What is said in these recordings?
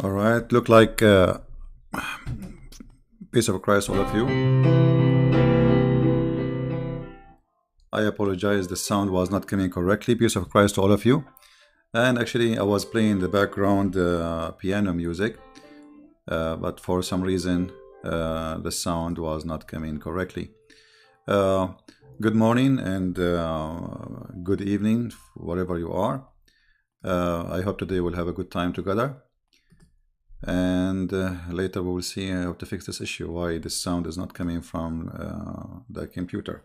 All right, look like peace of Christ, all of you. I apologize, the sound was not coming correctly. Peace of Christ to all of you. And actually, I was playing the background piano music, but for some reason, the sound was not coming correctly. Good morning and good evening, wherever you are. I hope today we'll have a good time together. And later we will see how to fix this issue, why this sound is not coming from the computer.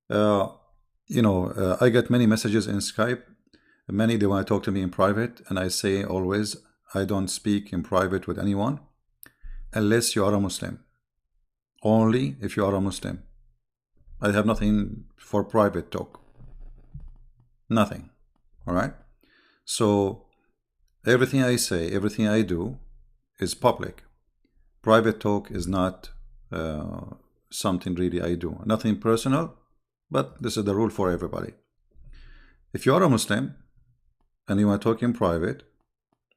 I get many messages in Skype. Many, they want to talk to me in private, and I say always, I don't speak in private with anyone unless you are a Muslim. Only if you are a Muslim. I have nothing for private talk. Nothing. All right? So everything I say, everything I do is public. Private talk is not something really I do. Nothing personal, but this is the rule for everybody. If you are a Muslim and you want to talk in private,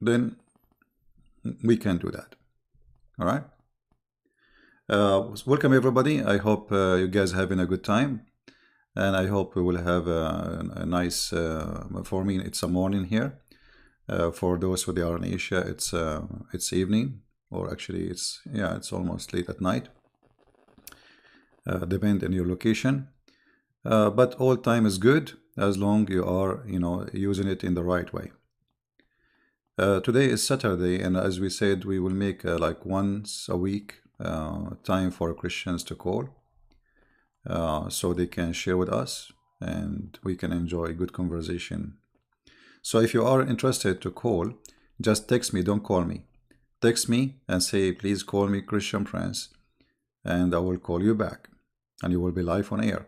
then we can do that. All right? Welcome everybody. I hope you guys are having a good time, and I hope we will have a nice, for me it's a morning here. For those who are in Asia, it's evening, or actually it's almost late at night. Depend on your location, but all time is good as long you are using it in the right way. Today is Saturday, and as we said, we will make like once a week time for Christians to call, so they can share with us and we can enjoy good conversation. So if you are interested to call, just text me, don't call me. Text me and say, please call me Christian Prince, and I will call you back, and you will be live on air.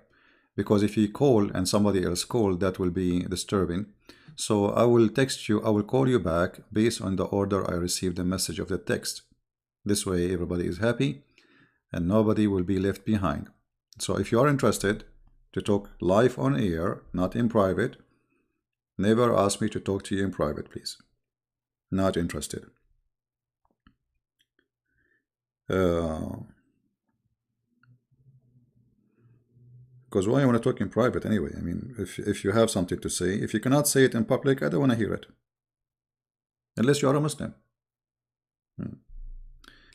Because if you call and somebody else call, that will be disturbing. So I will text you, I will call you back based on the order I received the message of the text. This way everybody is happy and nobody will be left behind. So if you are interested to talk live on air, not in private, never ask me to talk to you in private, please. Not interested. Because why I want to talk in private anyway? I mean, if you have something to say, if you cannot say it in public, I don't want to hear it. Unless you are a Muslim.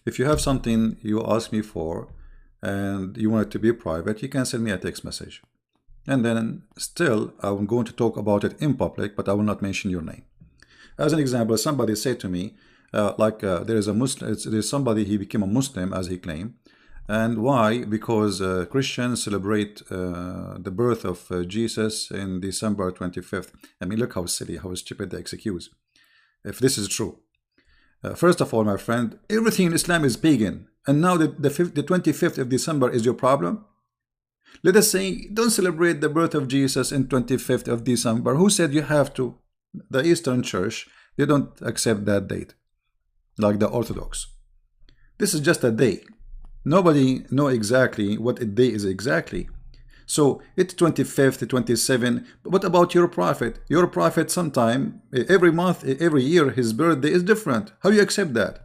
If you have something you ask me for and you want it to be private, you can send me a text message. And then still, I'm going to talk about it in public, but I will not mention your name. As an example, somebody said to me, there is a Muslim, there's somebody, he became a Muslim as he claimed. And why? Because Christians celebrate the birth of Jesus in December 25th. I mean, look how silly, how stupid the excuse. If this is true. First of all, my friend, everything in Islam is pagan. And now the 25th of December is your problem? Let us say, don't celebrate the birth of Jesus in 25th of December. Who said you have to? The Eastern Church, they don't accept that date, like the Orthodox. This is just a day. Nobody know exactly what a day is exactly. So it's 25th, 27th. But what about your prophet? Your prophet sometime, every month, every year, his birthday is different. How do you accept that?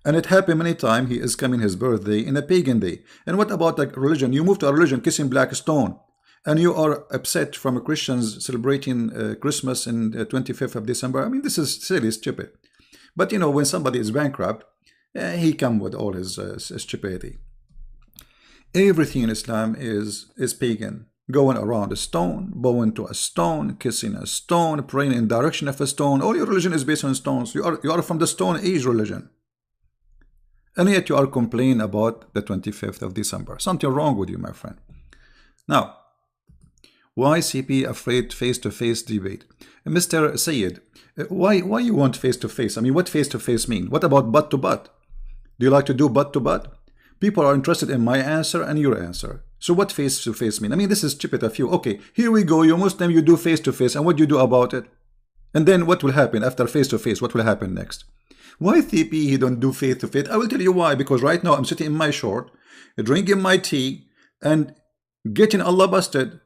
And it happened many times, he is coming his birthday in a pagan day. And what about the religion? You move to a religion kissing black stone, and you are upset from Christians celebrating Christmas in 25th of December. I mean, this is silly, stupid. But when somebody is bankrupt, he comes with all his stupidity. Everything in Islam is pagan. Going around a stone, bowing to a stone, kissing a stone, praying in direction of a stone. All your religion is based on stones. You are from the Stone Age religion. And yet you are complaining about the 25th of December. Something wrong with you, my friend. Now, why CP afraid face-to-face debate? Mr. Sayed, why you want face-to-face? I mean, what face-to-face mean? What about butt-to-butt? Do you like to do butt-to-butt? People are interested in my answer and your answer. So what face-to-face mean? I mean, this is stupid of you. Okay, here we go. You're Muslim, you do face-to-face. And what do you do about it? And then what will happen after face-to-face? What will happen next? Why CP he don't do face-to-face? I will tell you why. Because right now I'm sitting in my short, drinking my tea, and getting Allah busted.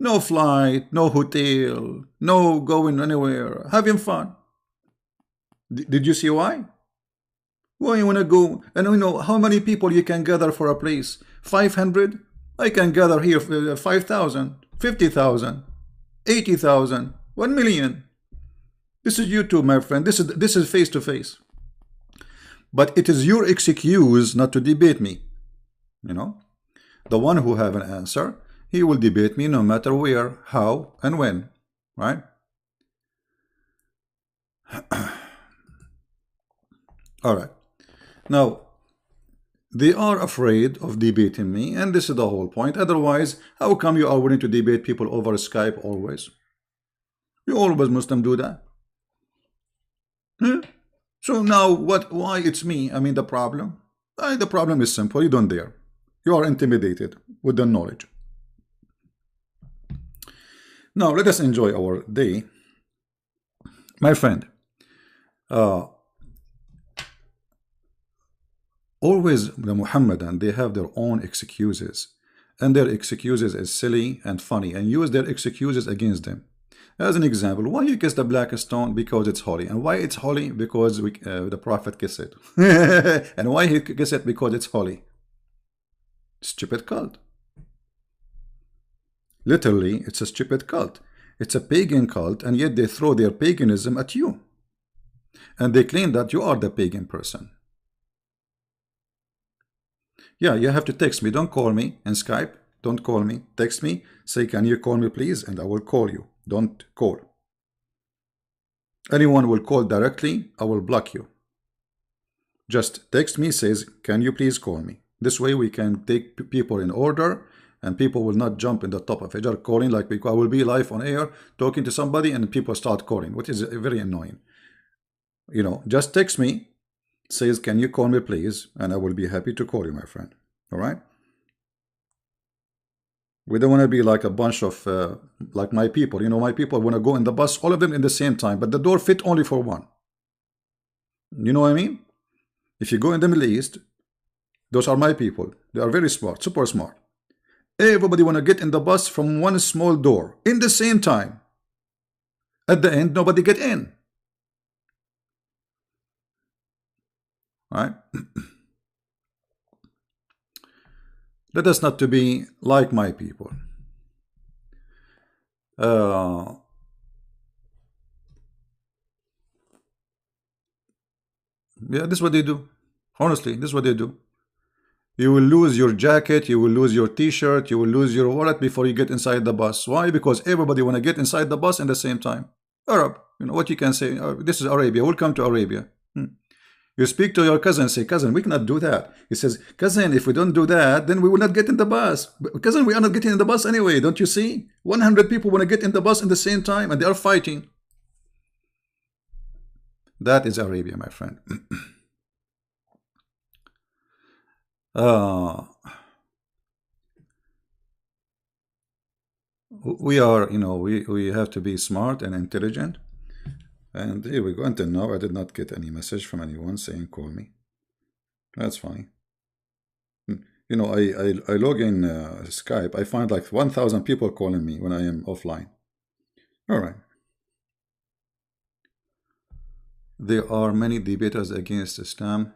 No flight, no hotel, no going anywhere, having fun. Did you see why? Why you want to go? And you know how many people you can gather for a place? 500? I can gather here 5,000, 50,000, 80,000, 1 million. This is YouTube, my friend. This is face to face. But it is your excuse not to debate me. You know, the one who have an answer, he will debate me no matter where, how, and when. Right? All right. Now, they are afraid of debating me, and this is the whole point. Otherwise, how come you are willing to debate people over Skype always? You always Muslim do that. So now, why it's me? I mean, the problem? The problem is simple. You don't dare. You are intimidated with the knowledge. Now, let us enjoy our day. My friend, always the Muhammadan, they have their own excuses, and their excuses is silly and funny, and use their excuses against them. As an example, why you kiss the black stone? Because it's holy. And why it's holy? Because the Prophet kissed it. And why he kissed it? Because it's holy. Stupid cult. Literally, it's a stupid cult. It's a pagan cult, and yet they throw their paganism at you. And they claim that you are the pagan person. Yeah, you have to text me. Don't call me in Skype. Don't call me. Text me. Say, can you call me, please? And I will call you. Don't call. Anyone will call directly, I will block you. Just text me, says, can you please call me? This way we can take people in order, and people will not jump in the top of Hajar calling, like I will be live on air talking to somebody and people start calling, which is very annoying. You know, just text me, says, can you call me please? And I will be happy to call you, my friend. All right? We don't want to be like a bunch of, like my people. You know, my people want to go in the bus, all of them in the same time, but the door fit only for one. You know what I mean? If you go in the Middle East, those are my people. They are very smart, super smart. Everybody want to get in the bus from one small door in the same time. At the end, nobody get in. All right? Let us not to be like my people. Yeah, this is what they do. Honestly, this is what they do. You will lose your jacket, you will lose your t-shirt, you will lose your wallet before you get inside the bus. Why? Because everybody want to get inside the bus at the same time. Arab, you know what you can say, this is Arabia, welcome to Arabia. You speak to your cousin, say, cousin, we cannot do that. He says, cousin, if we don't do that, then we will not get in the bus. But, cousin, we are not getting in the bus anyway, don't you see? 100 people want to get in the bus at the same time, and they are fighting. That is Arabia, my friend. We are, you know, we have to be smart and intelligent. And here we go. Until now, I did not get any message from anyone saying call me. That's fine. You know, I log in Skype. I find like 1,000 people calling me when I am offline. All right. There are many debaters against Islam.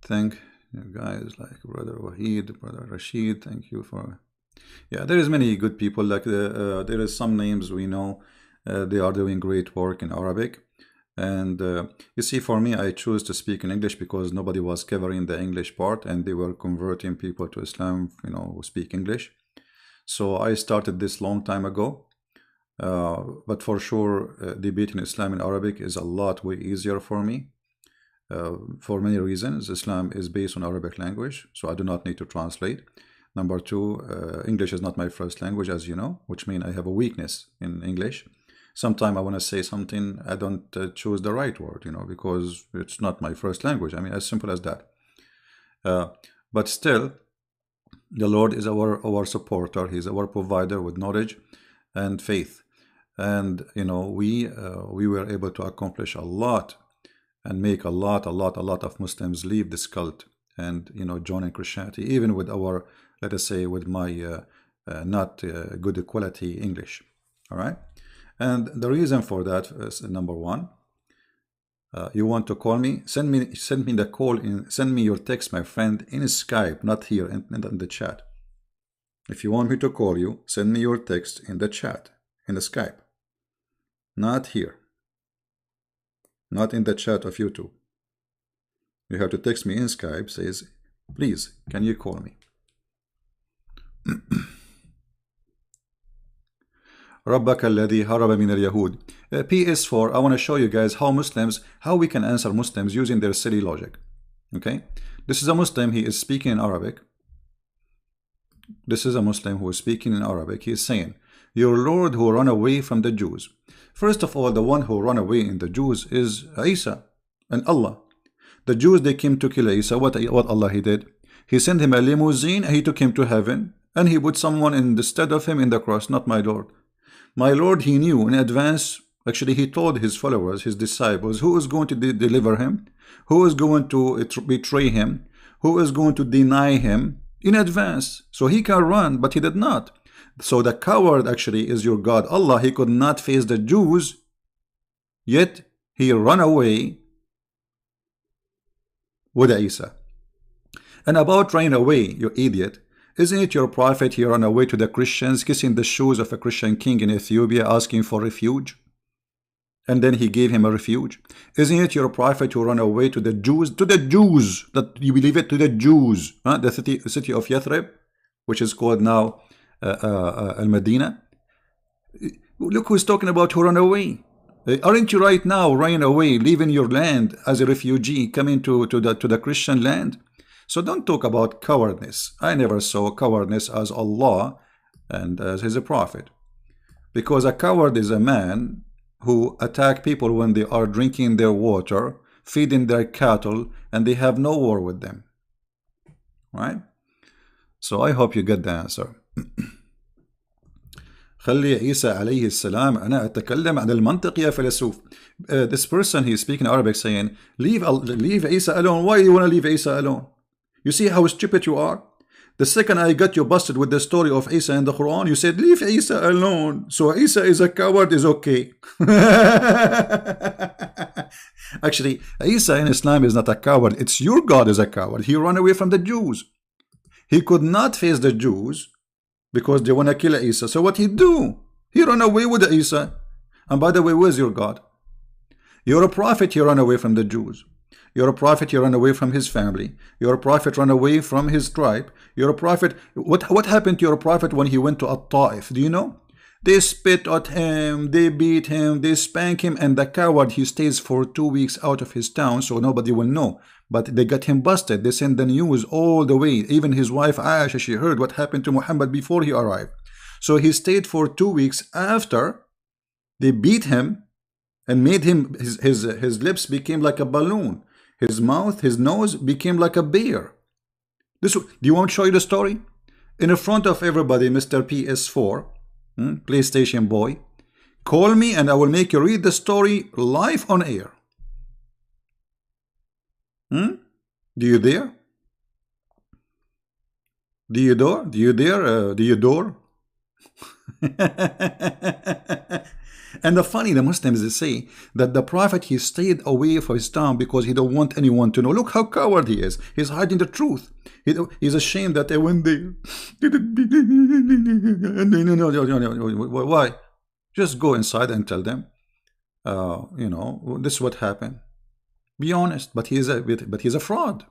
Thank you guys like Brother Wahid, Brother Rashid. Thank you for... Yeah, there is many good people. Like there is some names we know. They are doing great work in Arabic. And you see, for me, I choose to speak in English because nobody was covering the English part, and they were converting people to Islam, you know, who speak English. So I started this long time ago. But for sure, debating Islam in Arabic is a lot way easier for me. For many reasons. Islam is based on Arabic language, so I do not need to translate. Number two, English is not my first language, as you know, which means I have a weakness in English. Sometimes I want to say something, I don't choose the right word, you know, because it's not my first language. I mean, as simple as that. But still, the Lord is our supporter. He's our provider with knowledge and faith. And, you know, we were able to accomplish a lot and make a lot of Muslims leave this cult and, you know, join in Christianity, even with our, let us say, with my not good quality English. All right. And the reason for that is, number one, You want to call me? Send me the call in. Send me your text, my friend, in Skype, not here in the chat. If you want me to call you, send me your text in the chat, in the Skype, not here, not in the chat of YouTube. You have to text me in Skype. Says, please, can you call me? ربك الذي هرب من اليهود. PS4, I want to show you guys how we can answer Muslims using their silly logic. Okay, this is a Muslim. He is speaking in Arabic. This is a Muslim who is speaking in Arabic. He is saying, your Lord who ran away from the Jews. First of all, the one who ran away in the Jews is Isa and Allah. The Jews, they came to kill Isa. What Allah he did? He sent him a limousine and he took him to heaven, and he put someone in the stead of him in the cross, not my Lord. My Lord, he knew in advance. Actually, he told his followers, his disciples, who is going to deliver him, who is going to betray him, who is going to deny him in advance. So he can run, but he did not. So the coward actually is your God, Allah. He could not face the Jews, yet he ran away with Isa. And about running away, you idiot, isn't it your prophet he ran away to the Christians, kissing the shoes of a Christian king in Ethiopia, asking for refuge? And then he gave him a refuge. Isn't it your prophet who ran away to the Jews? To the Jews, that you believe it, to the Jews, the city of Yathrib, which is called now Al-Medina. Look who's talking about who ran away. Aren't you right now running away, leaving your land as a refugee, coming to the Christian land? So don't talk about cowardness. I never saw cowardness as Allah and as his prophet. Because a coward is a man who attack people when they are drinking their water, feeding their cattle, and they have no war with them. Right? So I hope you get the answer. خلي عيسى عليه السلام أنا أتكلم عن المنطق يا فيلسوف. This person, he is speaking Arabic, saying, leave Isa alone. Why do you want to leave Isa alone? You see how stupid you are? The second I got you busted with the story of Isa in the Quran, you said, leave Isa alone. So Isa is a coward, is okay. Actually, Isa in Islam is not a coward. It's your God is a coward. He ran away from the Jews. He could not face the Jews because they want to kill Isa. So what he do? He ran away with Isa. And by the way, where's your God? You're a prophet, he ran away from the Jews. You're a prophet, you run away from his family. You're a prophet, run away from his tribe. You're a prophet. What happened to your prophet when he went to At-Ta'if? Do you know? They spit at him, they beat him, they spank him, and the coward, he stays for 2 weeks out of his town so nobody will know. But they got him busted. They sent the news all the way. Even his wife Aisha, she heard what happened to Muhammad before he arrived. So he stayed for 2 weeks after they beat him and made him, his lips became like a balloon. His mouth, his nose became like a bear. Do you want me to show you the story? In front of everybody, Mr. PS4, PlayStation boy, call me and I will make you read the story live on air. Do you dare? Do you dare? Do you dare? Do you dare? And the Muslims, they say that the prophet, he stayed away from his town because he don't want anyone to know. Look how coward he is. He's hiding the truth. He's ashamed that they went there. Why? Just go inside and tell them, you know, this is what happened. Be honest. But he's a fraud.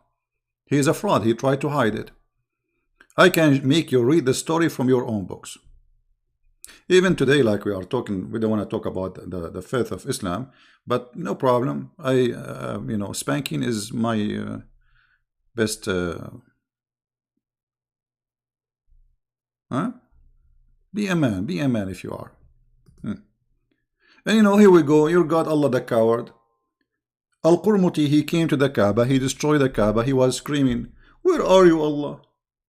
He is a fraud. He tried to hide it. I can make you read the story from your own books. Even today, like we are talking, we don't want to talk about the faith of Islam, but no problem. You know, spanking is my best. Be a man if you are. And you know, here we go. Your God, Allah the coward. Al-Qurmuti, he came to the Kaaba, he destroyed the Kaaba, he was screaming, "Where are you, Allah?"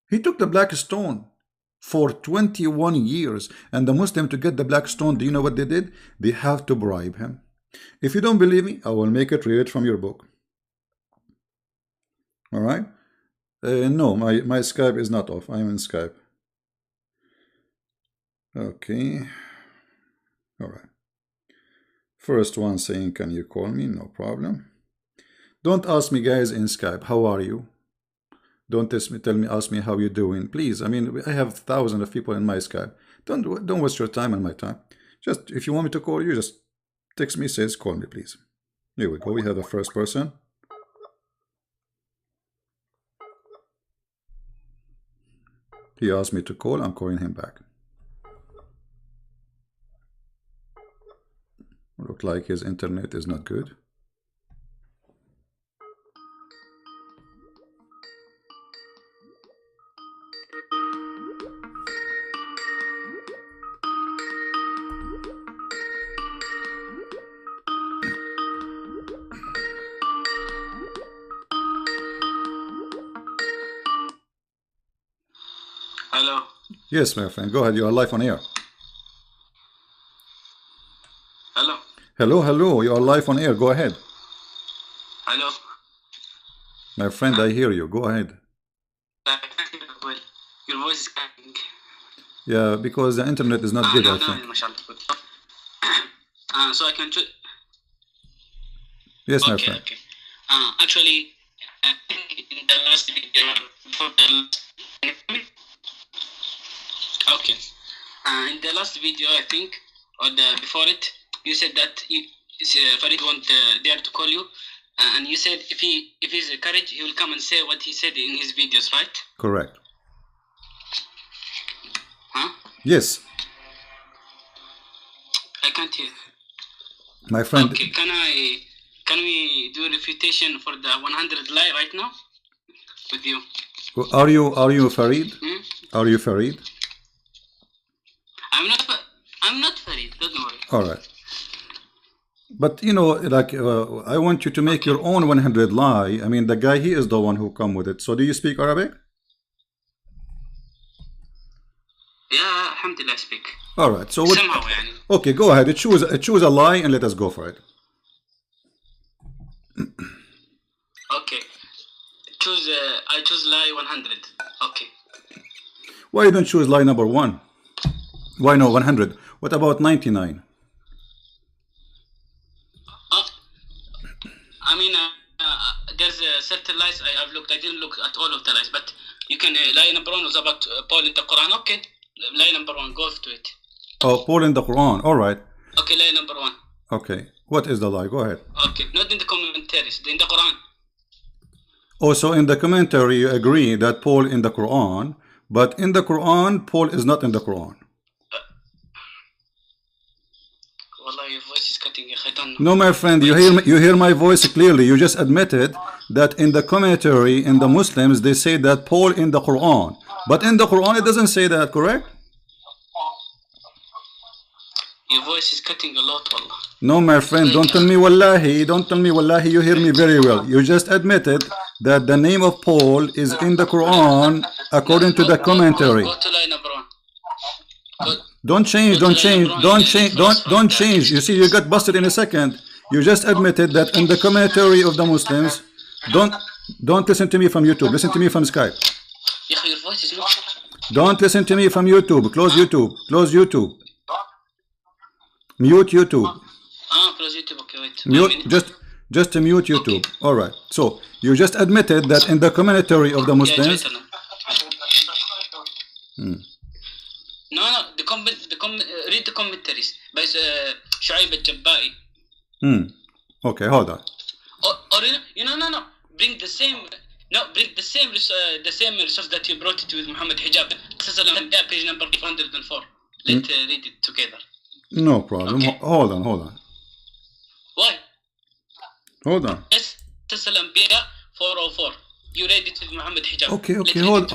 He took the black stone for 21 years, and the Muslim, to get the black stone, do you know what they did? They have to bribe him. If you don't believe me, I will make it read from your book. All right? No, my Skype is not off. I am in Skype. Okay. All right. First one saying, can you call me? No problem. Don't ask me, guys, in Skype, how are you? Don't ask me how you're doing. Please, I mean, I have thousands of people in my Skype. Don't waste your time and my time. Just, if you want me to call you, just text me, says, call me, please. Here we go. We have the first person. He asked me to call. I'm calling him back. Look like his internet is not good. Hello. Yes, my friend. Go ahead. You are live on air. Hello. Hello, hello. You are live on air. Go ahead. Hello. My friend, I hear you. Go ahead. Your voice is coming. Yeah, because the internet is not good, I think. So I can choose. Yes, my friend. Okay. Actually, in the last video, okay. In the last video, I think, or before it, you said that Farid won't dare to call you, and you said if he's courage, he will come and say what he said in his videos, right? Correct. Huh? Yes. I can't hear. My friend. Okay, can we do a refutation for the 100 lie right now with you? Are you Farid? Hmm? Are you Farid? I'm not Farid, don't worry. All right. But you know, like I want you to make your own 100 lie. I mean, the guy, he is the one who come with it. So do you speak Arabic? Yeah, alhamdulillah, I speak. All right. So what, somehow, yani. Okay, go ahead. Choose a lie and let us go for it. Okay. I choose lie 100. Okay. Why you don't choose lie number 1? Why no 100? What about 99? I mean, there's certain lies I've looked. I didn't look at all of the lies, but you can. Lie number 1 was about Paul in the Quran. Okay. Lie number 1, go to it. Oh, Paul in the Quran. All right. Okay, lie number 1. Okay. What is the lie? Go ahead. Okay. Not in the commentaries, in the Quran. Also, in the commentary, you agree that Paul in the Quran, but in the Quran, Paul is not in the Quran. Wallah, your voice is cutting. I don't know. No, my friend, you hear my voice clearly. You just admitted that in the commentary, in the Muslims, they say that Paul in the Quran, but in the Quran, it doesn't say that, correct? Your voice is cutting a lot, wallah. No, my friend, don't tell me wallahi. Don't tell me wallahi. You hear me very well. You just admitted that the name of Paul is in the Quran according to the commentary. Go to lie number 1. Don't change. You see, you got busted in a second. You just admitted that in the commentary of the Muslims. Don't listen to me from YouTube. Listen to me from Skype. Your voice is not. Don't listen to me from YouTube. Close YouTube. Close YouTube. Mute YouTube. Close YouTube. Okay, wait. Mute. Just to mute YouTube. Okay. All right. So you just admitted that in the commentary of the Muslims. No. Read the commentaries by Shu'aib al-Jabba'i. Okay, hold on. Or no. Bring the same. No, bring the same resource that you brought it with Muhammad Hijab. Page number 404. Let's read it together. No problem. Okay. Hold on. Why? Hold on. Al-Anbiya 404. You read it with Muhammad Hijab. Okay. Hold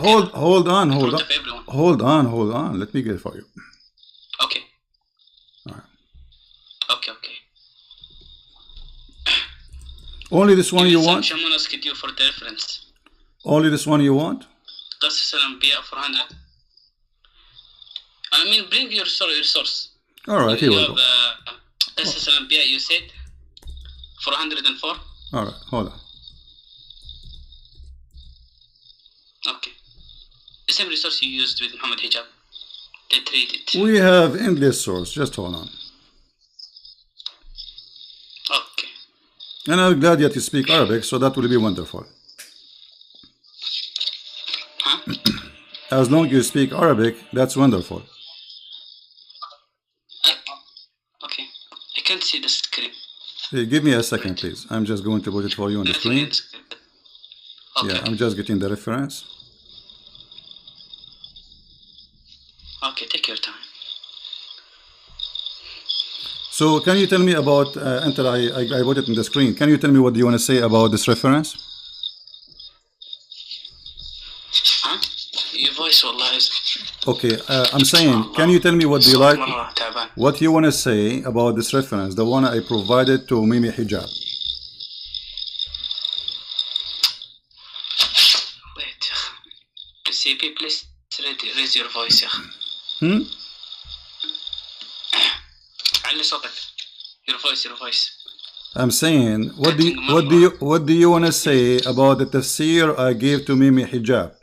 on. Let me get it for you. Okay. All right. Okay. Only this one you want? Someone asked you for the reference. Only this one you want? Al-Anbiya 400. I mean, bring your source. All right, here we go. Al-Anbiya, you said 404. All right, hold on. Okay. The same resource you used with Muhammad Hijab. Let's read it. We have endless source. Just hold on. And I'm glad that you speak Arabic, so that will be wonderful. Huh? As long as you speak Arabic, that's wonderful. Okay, I can't see the screen. Hey, give me a second, please. I'm just going to put it for you on the screen. Okay. Yeah, I'm just getting the reference. Okay, take your time. So can you tell me about, until I put it in the screen, can you tell me what do you want to say about this reference? Huh? Your voice, wallah, is... Okay, I'm saying, can you tell me what do you like, what you want to say about this reference, the one I provided to Mimi Hijab? Wait, CP, please raise your voice. علي صوتك. Your voice. I'm saying, what do you want to say about the tafsir I gave to Mimi Hijab?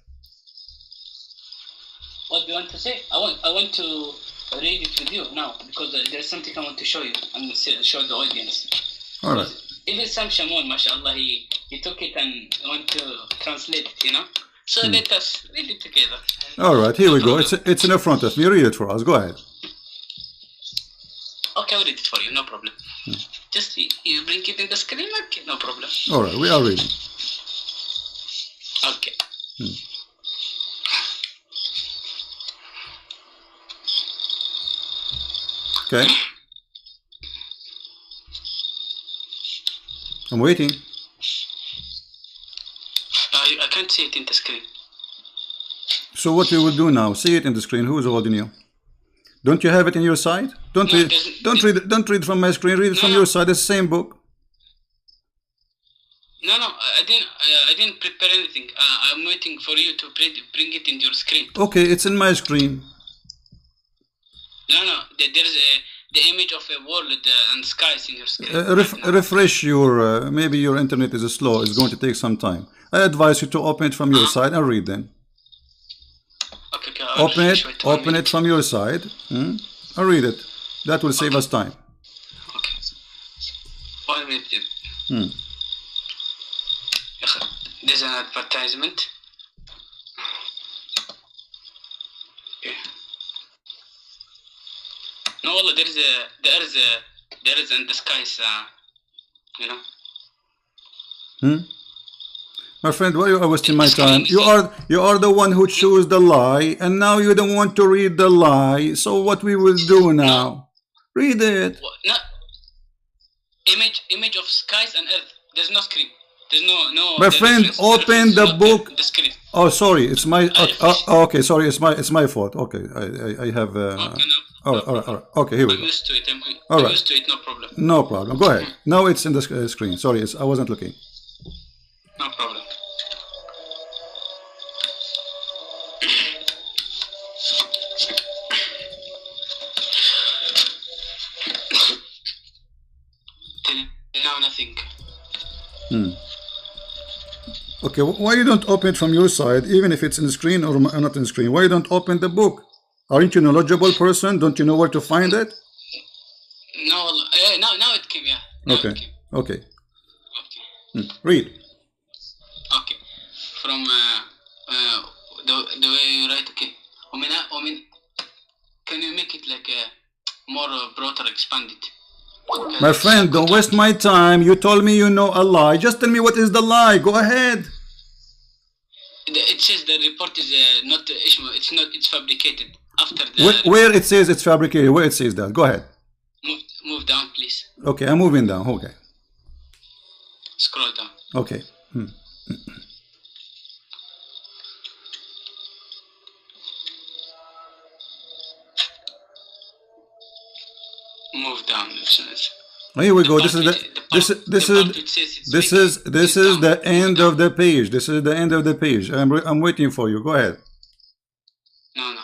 What do you want to say? I want to read it with you now because there's something I want to show you and show the audience. All right. Even Sam Shamoun, mashallah, he took it and want to translate it, you know. So let us read it together. All right, here we go. It's in front of me. Read it for us. Go ahead. Okay, I'll read it for you. No problem. Just you bring it in the screen. Okay, no problem. All right, we are reading. Okay. Okay. I'm waiting. I can't see it in the screen. So what we will do now? See it in the screen. Who is holding you? Don't you have it in your side? Don't read from my screen. Read it from your side. It's the same book. No, I didn't prepare anything. I'm waiting for you to bring it in your screen. Okay, it's in my screen. No, there's the image of a world and skies in your screen. Refresh your, maybe your internet is slow. It's going to take some time. I advise you to open it from your side and read then. Okay, open it from your side and read it. That will save us time. Okay. 1 minute. There's an advertisement. Okay. No, Allah, there is in the skies, you know. My friend, why you are wasting my time? You are the one who chose the lie, and now you don't want to read the lie. So what we will do now? Read it. No. Image of skies and earth. There's no screen. There's no. My friend, open the book. The screen. Oh, sorry, it's my. Okay, sorry, it's my fault. Okay, I have. Okay, no. All right. Okay, here we go. I'm used to it. All right. I'm used to it. No problem. No problem. Go ahead. Now it's in the screen. Sorry, I wasn't looking. No problem. Till now, nothing. Okay, why you don't open it from your side, even if it's in the screen or not in the screen? Why you don't open the book? Aren't you a knowledgeable person? Don't you know where to find it? No, now it came, yeah. Okay. Read. Okay. From the way you write, okay. Can you make it like more broader, expanded? My friend, don't waste my time. You told me you know a lie. Just tell me what is the lie. Go ahead. It says the report is not Ishmael. It's fabricated. After the where it says it's fabricated, where it says that. Go ahead. Move down, please. Okay, I'm moving down. Okay. Scroll down. Okay. Move down. Here we go. This is the end of the page. This is the end of the page. I'm waiting for you. Go ahead. No.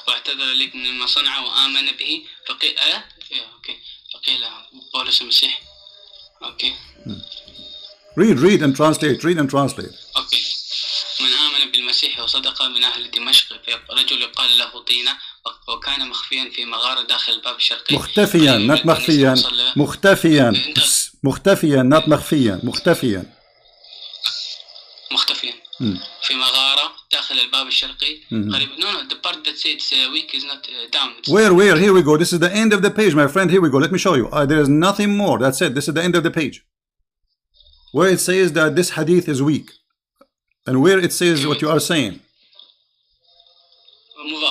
واعتذر لك مما صنع وآمن به فقيل فقيل بولس المسيح. Okay. Read and translate. Okay. من آمن بالمسيح وصدق من أهل دمشق رجل يقال له طينة وكان مخفيا في مغارة داخل الباب الشرقي. مختفيا not مخفيا مختفيا مختفيا not مخفيا مختفيا في مغارة داخل الباب الشرقي قريب. No, the part that says weak is not down. Where? Here we go. This is the end of the page, my friend. Here we go. Let me show you. There is nothing more. That's it. This is the end of the page. Where it says that this hadith is weak. And where it says what you are saying. Move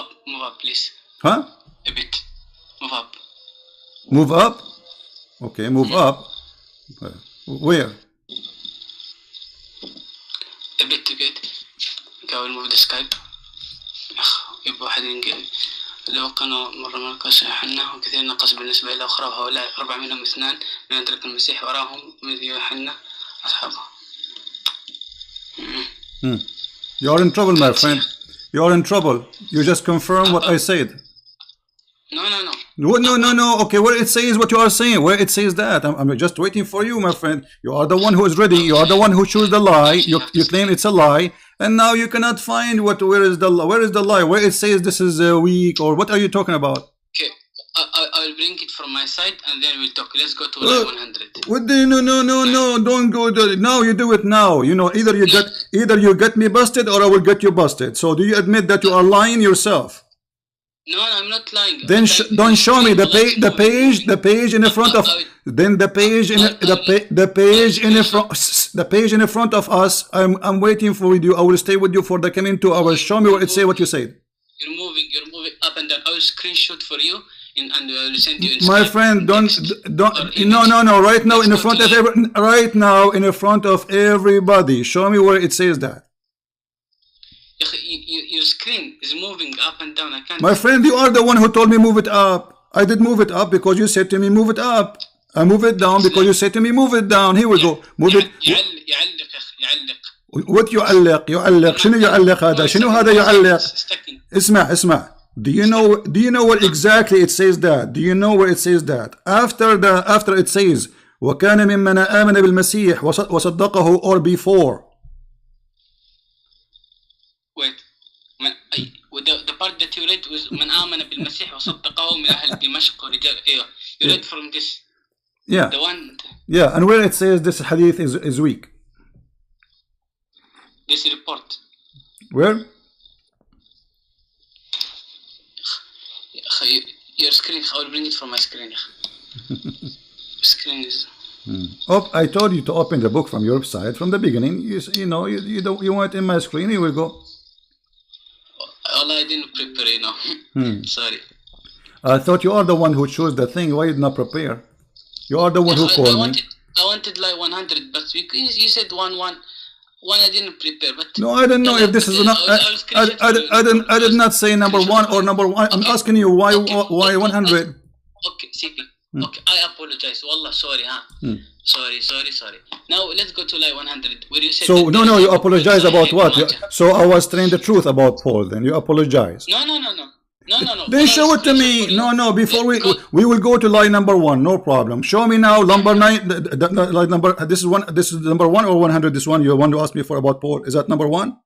up, please. Huh? A bit. Move up. Move up? Okay, move up. Where? A bit to get. Go and move the Skype. يبقى واحد لو كانوا مرة مركز حنا وكثير نقص بالنسبة إلى أخرى وهؤلاء 4 منهم 2 من أدرك المسيح وراهم مثل يوحنا أصحابه. You are in trouble, my friend. You are in trouble. You just confirm what I said. No. Okay, where it says what you are saying, where it says that, I'm just waiting for you, my friend. You are the one who is ready. You are the one who chose the lie. You claim it's a lie, and now you cannot find where is the lie? Where it says this is weak, or what are you talking about? Okay, I will bring it from my side, and then we'll talk. Let's go to line 100. What the, no, don't go there. Now you do it now. You know, either you get me busted, or I will get you busted. So do you admit that you are lying yourself? No, I'm not lying. Then don't show me the page in the front of. Then the page in the page in front of us. I'm waiting for you. I will stay with you for the coming 2 hours. Show me what it say. What you said. You're moving up and down. I will screenshot for you, and I will send you. My friend, don't. No. Right now, in the front of front of everybody. Show me where it says that. Your screen is moving up and down. I can't. My friend, you are the one who told me move it up. I did move it up because you said to me move it up. I move it down because you said to me move it down. Here we go. Move it. What يعلق شنو يعلق هذا شنو هذا يعلق اسمع do you know what exactly it says that? Do you know where it says that? After it says وكان ممن آمن بالمسيح وصدقه, or before? Wait, the part that you read was من آمن بالمسيح وصدقه من أهل دمشق ورجال. You read from this. Yeah. The one. Yeah, and where it says this hadith is weak. This report. Where? Your screen. I will bring it from my screen. Screen is. Oh, I told you to open the book from your side from the beginning. You want it in my screen. Here we go. I didn't prepare. Sorry. I thought you are the one who chose the thing. Why did not prepare? You are the one who called me. I wanted like 100, but you said one. I didn't prepare. But no, I don't know if this is not. I did not say number 1 or number 1. I'm asking you why 100. Okay, CP. Okay, I apologize. Wallah, sorry, Sorry. Now let's go to line 100 where you said. So no, you apologize about what? So I was telling the truth about Paul. Then you apologize. No. Then show it to me. No. Before we will go to line number 1. No problem. Show me now number 9. Line number. This is one. This is number 1 or 100. This one you want to ask me for about Paul. Is that number 1? No,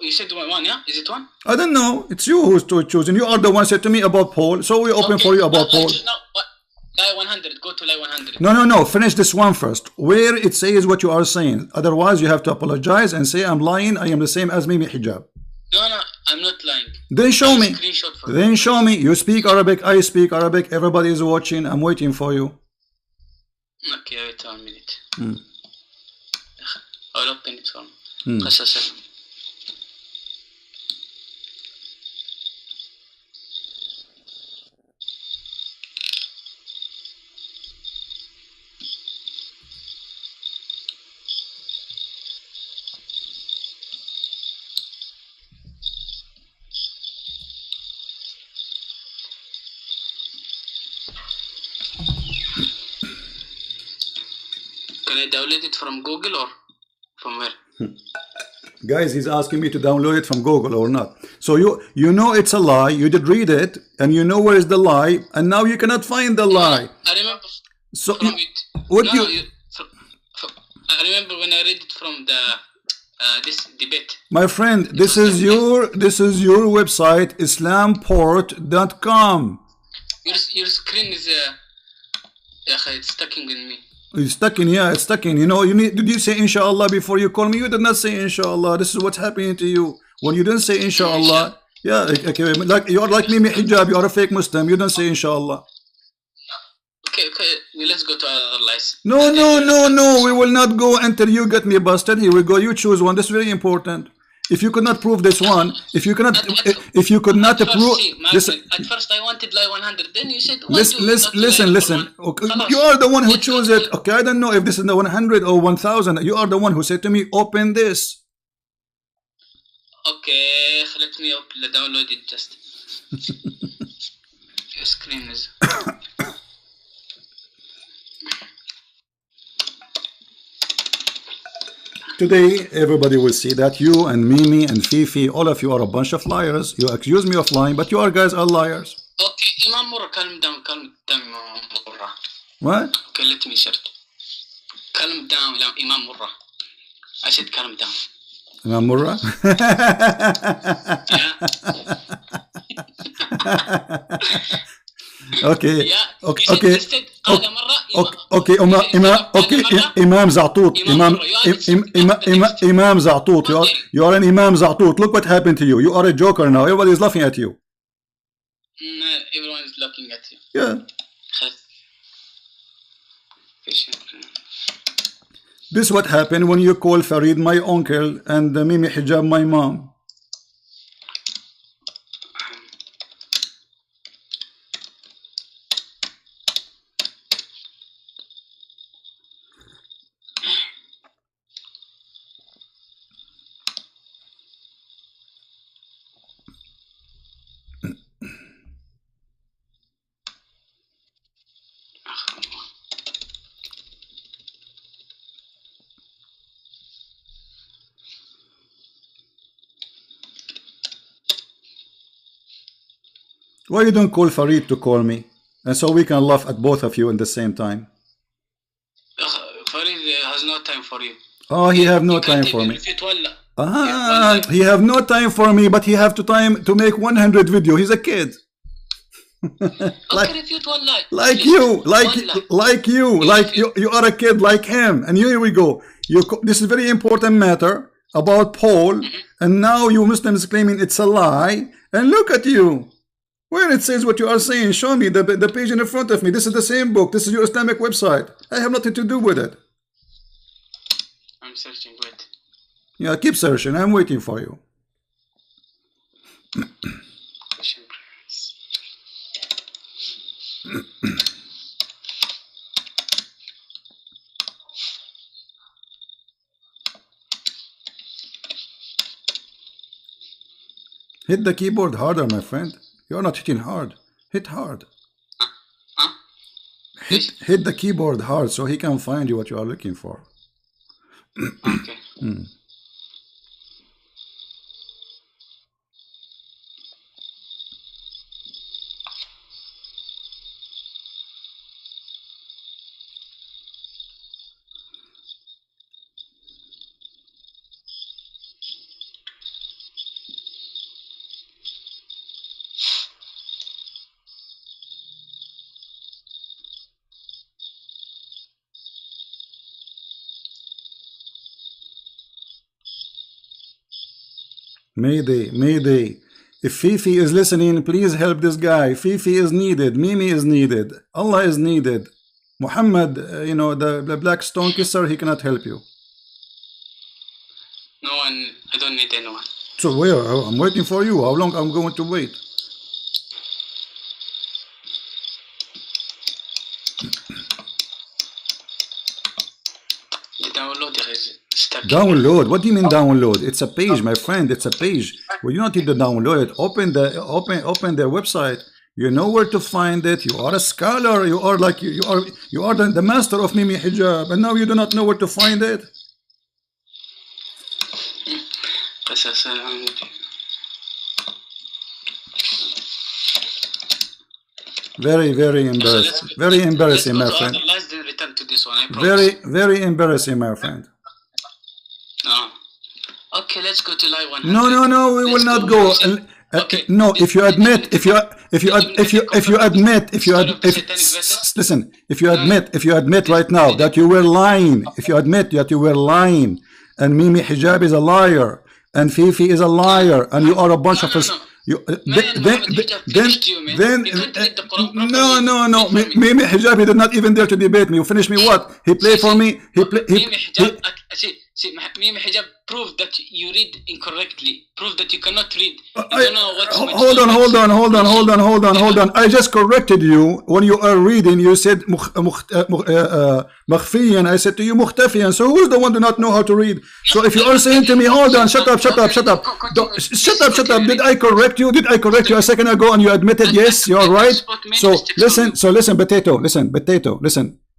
you said 1. Yeah. Is it 1? I don't know. It's you who's choosing. You are the one said to me about Paul. So we open for you about Paul. Line 100. Go to line 100. No. Finish this one first. Where it says what you are saying. Otherwise, you have to apologize and say I'm lying. I am the same as Mimi Hijab. No, I'm not lying. Then show me. Then show me. You speak Arabic. I speak Arabic. Everybody is watching. I'm waiting for you. Okay, wait 1 minute. I'll open it for me. Can I download it from Google or from where? Guys, he's asking me to download it from Google or not. So you know it's a lie. You did read it, and you know where is the lie, and now you cannot find the lie. I remember. So I remember when I read it from the this debate. My friend, this is your website, islamport.com. Your screen is it's stuck in me. It's stuck in, yeah, it's stuck in. You know, did you say inshallah before you call me? You did not say inshallah. This is what's happening to you. When you didn't say inshallah, yeah, okay, like you are like Mimi Hijab, you are a fake Muslim, you don't say inshallah. Okay, let's go to other lies. No, we will not go until you get me busted. Here we go, you choose one. This is very important. If you could not prove this one, if you could not prove this, at first I wanted lie 100, then you said listen. Okay, you are the one who chose it. Okay, I don't know if this is the 100 or 1000. You are the one who said to me, open this. Okay, let me download it just. Your screen is. Today, everybody will see that you and Mimi and Fifi, all of you are a bunch of liars. You accuse me of lying, but you are guys are liars. Okay, Imam Murra, calm down, Imam Murra. What? Okay, let me search. Calm down, Imam Murra. I said calm down. Imam Murra? Okay. Yeah. Okay. Imam Za'tut. Imam Za'tut. You are an Imam Za'tut. Look what happened to you. You are a joker now. Everybody is laughing at you. Everyone is looking at you. Yeah. This is what happened when you call Farid my uncle and Mimi Hijab my mom. Why you don't call Farid to call me? And so we can laugh at both of you at the same time. Farid has no time for you. Oh, he have no time for me. He have no time for me, but he have to time to make 100 video. He's a kid. like you are a kid like him. And here we go. This is a very important matter about Paul, and now you Muslims claiming it's a lie. And look at you. Where it says what you are saying, show me the page in front of me. This is the same book. This is your Islamic website. I have nothing to do with it. I'm searching, wait. Yeah, keep searching. I'm waiting for you. Hit the keyboard harder, my friend. You're not hitting hard. Hit hard. Hit the keyboard hard so he can find you what you are looking for. Okay. Mayday, Mayday. If Fifi is listening, please help this guy. Fifi is needed. Mimi is needed. Allah is needed. Muhammad, you know, the black stone kisser, he cannot help you. No one, I don't need anyone. So where? I'm waiting for you. How long I'm going to wait? The downloader is stuck. Download? What do you mean download? It's a page, my friend. It's a page. Well, you don't need to download it. Open their website. You know where to find it. You are a scholar. You are like you are the master of Mimi Hijab, and now you do not know where to find it. Very, very embarrassing. Very embarrassing, my friend. Return to this one, I promise. Very, very embarrassing, my friend. No. let's go to lie 100. No, we will not go. Okay. No, if you admit, if you admit right now that you were lying, if you admit that you were lying, and Mimi Hijab is a liar, and Fifi is a liar, and you are a bunch of us. No. Mimi Hijab, he did not even dare to debate me. You finish me what? He played for me. Mimi Hijab proved that you read incorrectly. Prove that you cannot read. Hold on. I just corrected you when you are reading. You said مخفيا. I said to you مختفيا. So who's the one do not know how to read? So if you are saying to me, hold on, shut up. Shut up. Did I correct you? A second ago and you admitted yes, you are right. So listen, potato. Listen.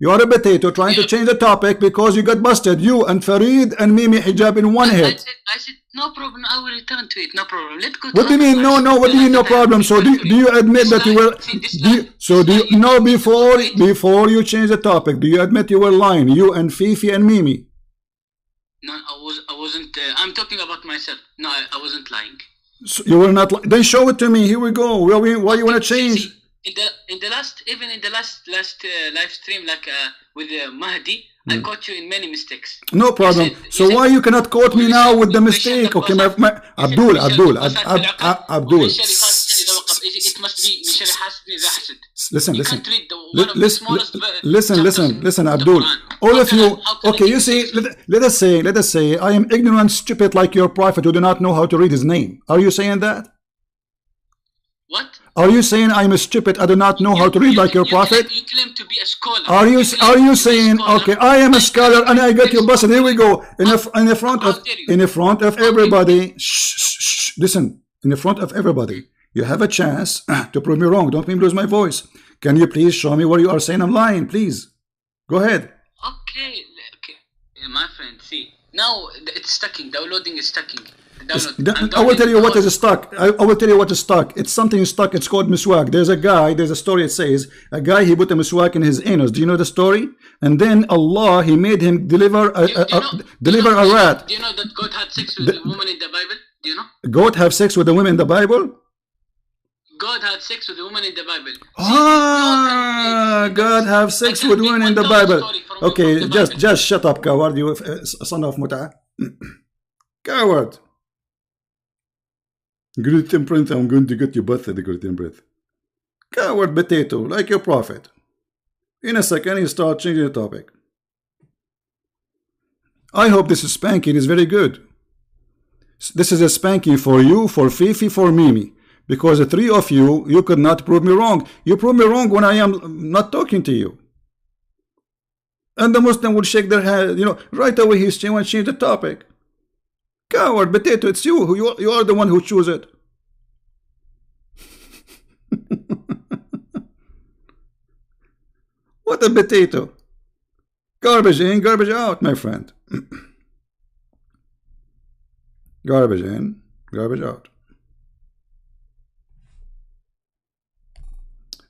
You are a potato trying to change the topic because you got busted. You and Farid and Mimi Hijab in one hit. I said no problem. I will return to it. No problem. Let's go. What do you mean? No. What do you mean no problem? So do you admit that you were? Before you change the topic, do you admit you were lying? You and Fifi and Mimi. No, I wasn't. I'm talking about myself. No, I wasn't lying. So you were not. Then show it to me. Here we go. Why you want to change? In the last live stream, like with Mahdi, I caught you in many mistakes. No problem. So why you cannot quote me now with the mistake? Okay, Abdul. It must be Listen, Abdul. All of you. Okay, you see. Let us say, I am ignorant, stupid like your prophet who do not know how to read his name. Are you saying that? What? Are you saying I'm stupid? I do not know how to read like your prophet. You claim to be a scholar. Are you saying okay? I am a scholar and I got you busted. Here we go in the front of everybody. Shh. Listen, in the front of everybody, you have a chance to prove me wrong. Don't make me lose my voice. Can you please show me where you are saying I'm lying? Please, go ahead. Okay, my friend. See, now it's stacking. Downloading is stacking. I will tell you what is stuck. I will tell you what is stuck. It's something stuck. It's called miswak. There's a story. It says a guy, he put a miswak in his anus. Do you know the story? And then Allah, he made him deliver a rat. Do you know that God had sex with a woman in the Bible? Do you know? God have sex with a woman in the Bible? God had sex with a woman in the Bible. God have sex with women in the Bible. Okay, just shut up, coward. You son of muta. Coward. Great Prince, I'm going to get you busted, the Great Prince. Coward potato, like your prophet. In a second, you start changing the topic. I hope this spanking is very good. This is a spanking for you, for Fifi, for Mimi. Because the three of you could not prove me wrong. You prove me wrong when I am not talking to you. And the Muslim would shake their head, right away he's change the topic. Coward potato, it's you. You are the one who choose it. What a potato. Garbage in, garbage out, my friend. Garbage in, garbage out.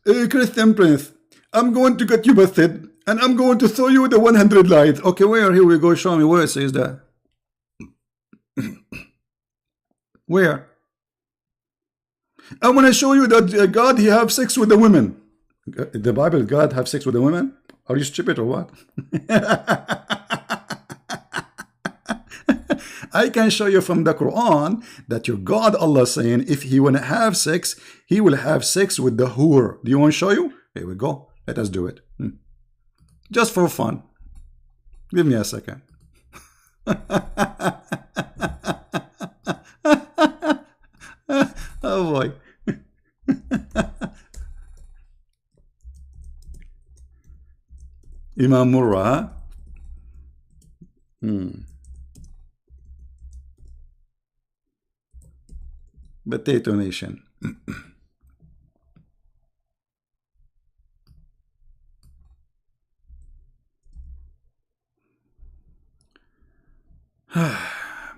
Hey, Christian Prince, I'm going to get you busted, and I'm going to throw you the 100 lights. Okay, where? Here we go. Show me where it says that. Where? I want to show you that God, he have sex with the women. The Bible, God have sex with the women? Are you stupid or what? I can show you from the Quran that your God, Allah, saying if he want to have sex, he will have sex with the whore. Do you want to show you? Here we go. Let us do it. Just for fun. Give me a second. Oh boy. Imam Murrah. Potato Nation.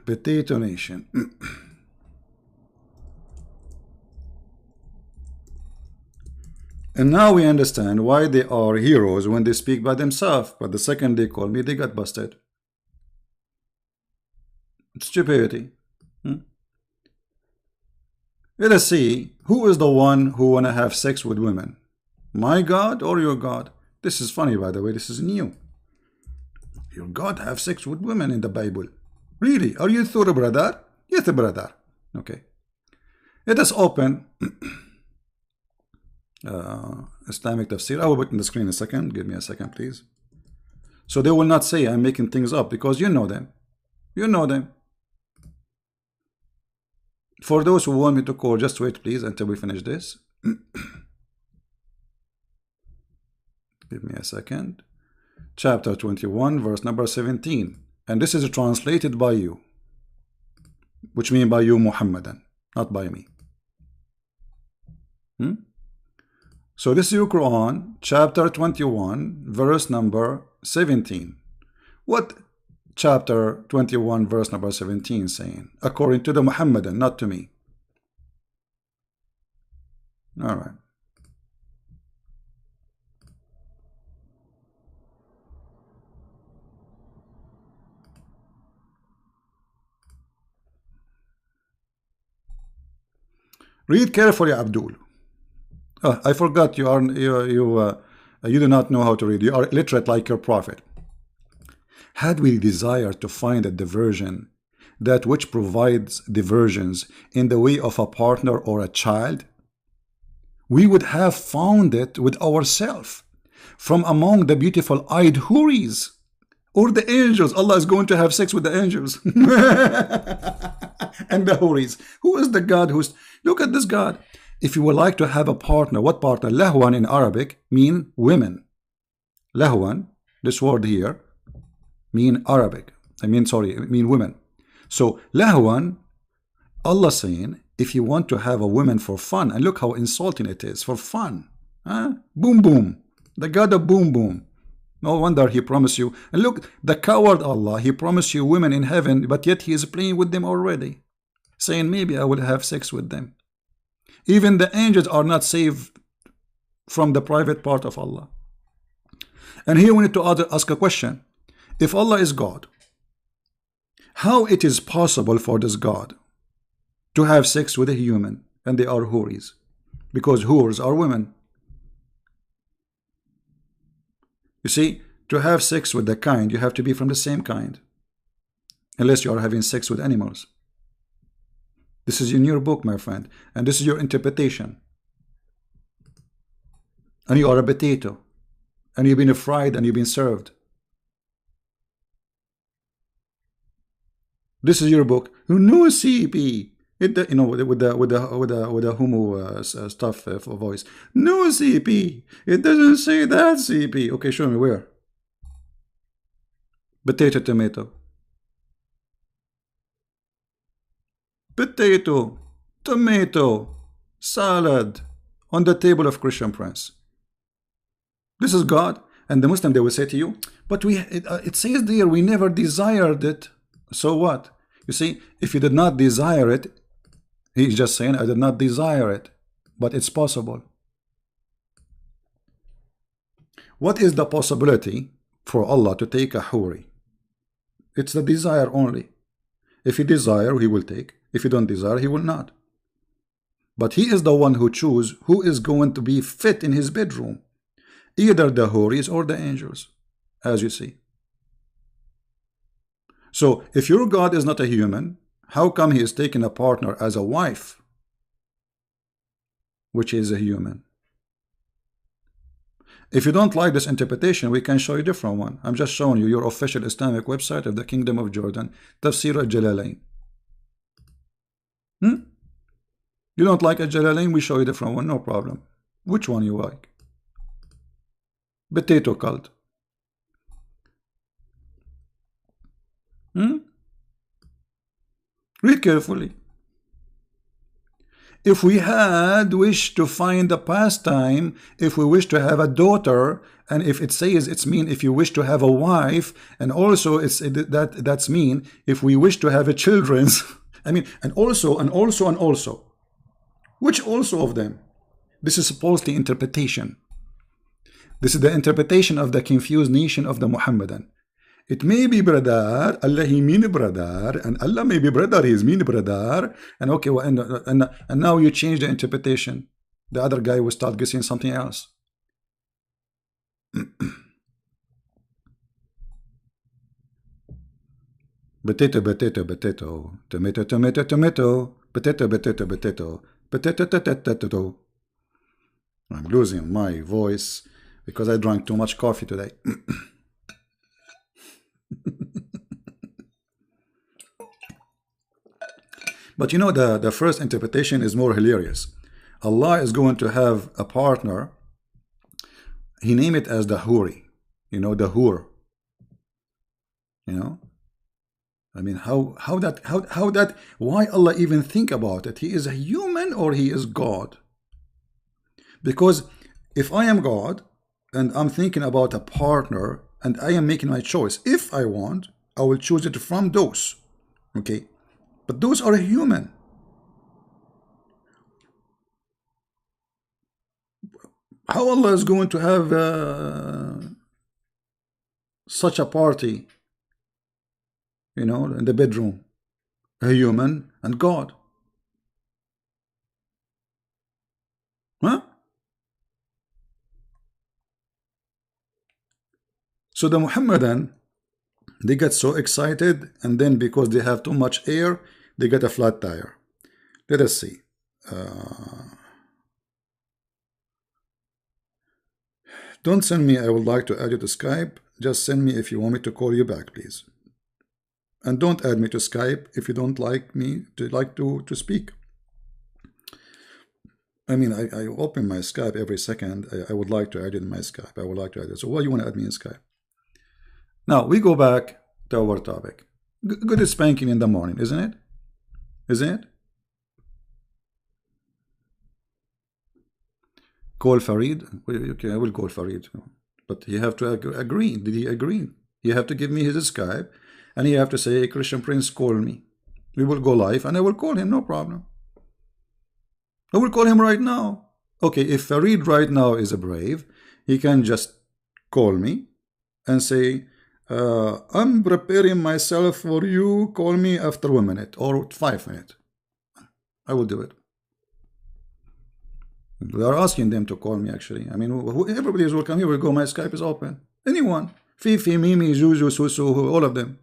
Potato Nation. And now we understand why they are heroes when they speak by themselves, but the second they call me, they got busted. It's stupidity. Let us see, who is the one who want to have sex with women? My God or your God? This is funny, by the way. This is new. Your God have sex with women in the Bible. Really? Are you sure, brother? Yes, brother. Okay. Let us open Islamic tafsir. I will put in the screen in a second. Give me a second, please. So they will not say I'm making things up, because you know them. You know them. For those who want me to call, just wait, please, until we finish this. Give me a second. Chapter 21, verse number 17. And this is translated by you, which means by you, Muhammadan, not by me. So this is your Quran, chapter 21, verse number 17. What chapter 21, verse number 17 saying? According to the Muhammadan, not to me. All right. Read carefully, Abdul. Oh, I forgot you do not know how to read. You are illiterate like your prophet. Had we desired to find a diversion, that which provides diversions in the way of a partner or a child, we would have found it with ourselves from among the beautiful eyed houris or the angels. Allah is going to have sex with the angels and the houris. Who is the God who's... Look at this God. If you would like to have a partner, what partner? Lahwan in Arabic mean women. Lahwan, this word here, mean Arabic. Mean women. So Lahwan, Allah saying, if you want to have a woman for fun, and look how insulting it is, for fun. Boom boom. The God of boom boom. No wonder he promised you. And look, the coward Allah, he promised you women in heaven, but yet he is playing with them already, saying maybe I will have sex with them. Even the angels are not saved from the private part of Allah. And here we need to ask a question. If Allah is God, how it is possible for this God to have sex with a human, and they are houris? Because houris are women. You see, to have sex with the kind, you have to be from the same kind, unless you are having sex with animals. This is in your book, my friend, and this is your interpretation. And you are a potato, and you've been fried, and you've been served. This is your book. No CP. With the homo stuff voice. No CP. It doesn't say that CP. Okay, show me where. Potato, tomato. Potato, tomato, salad on the table of Christian Prince. This is God. And the Muslim, they will say to you, but it says there we never desired it. So what? You see, if you did not desire it, he's just saying, I did not desire it, but it's possible. What is the possibility for Allah to take a houri? It's the desire only. If he desire, he will take. If he don't desire, he will not. But he is the one who chooses who is going to be fit in his bedroom, either the houris or the angels, as you see. So if your God is not a human, how come he is taking a partner as a wife, which is a human? If you don't like this interpretation, we can show you a different one. I'm just showing you your official Islamic website of the Kingdom of Jordan, Tafsir al-Jalalain. You don't like al-Jalalain, we show you a different one, no problem. Which one you like? Potato cult. Read carefully. If we had wished to find a pastime, if we wish to have a daughter, and if it says it's mean if you wish to have a wife, and also that's mean if we wish to have a children's. I mean, and also. Which also of them? This is supposedly interpretation. This is the interpretation of the confused nation of the Muhammadan. It may be brother, Allah he mean brother, and Allah may be brother, he is mean brother, and okay, well, and now you change the interpretation. The other guy will start guessing something else. Potato, potato, potato, tomato, tomato, tomato, potato, potato, potato, potato, potato. I'm losing my voice because I drank too much coffee today. But you know, the first interpretation is more hilarious. Allah is going to have a partner. He named it as the Huri. You know, the Hur. You know? I mean, how that, why Allah even think about it? He is a human or he is God? Because if I am God and I'm thinking about a partner and I am making my choice, if I want, I will choose it from those. Okay? But those are human. How Allah is going to have such a party, you know, in the bedroom, a human and God? Huh? So the Muhammadan, they get so excited, and then because they have too much air, they get a flat tire. Let us see. Don't send me, I would like to add you to Skype. Just send me if you want me to call you back, please. And don't add me to Skype if you don't like me to speak. I mean, I open my Skype every second. I would like to add it in my Skype. I would like to add it. So why you want to add me in Skype? Now, we go back to our topic. Good spanking in the morning, isn't it? Isn't it? Call Farid. Okay, I will call Farid. But he have to agree. Did he agree? You have to give me his Skype. And you have to say, Christian Prince, call me. We will go live and I will call him, no problem. I will call him right now. Okay, if Farid right now is a brave, he can just call me and say, I'm preparing myself for you. Call me after 1 minute or 5 minutes. I will do it. We are asking them to call me, actually. I mean, everybody is welcome. Here we go. My Skype is open. Anyone. Fifi, Mimi, Zuzu, Susu, all of them.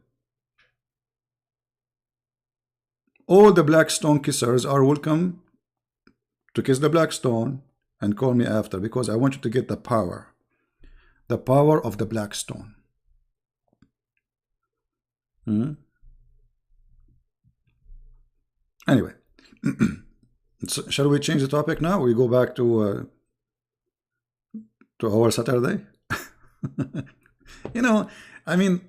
All the black stone kissers are welcome to kiss the black stone and call me after, because I want you to get the power of the black stone. Anyway, so shall we change the topic now? We go back to our Saturday. You know, I mean,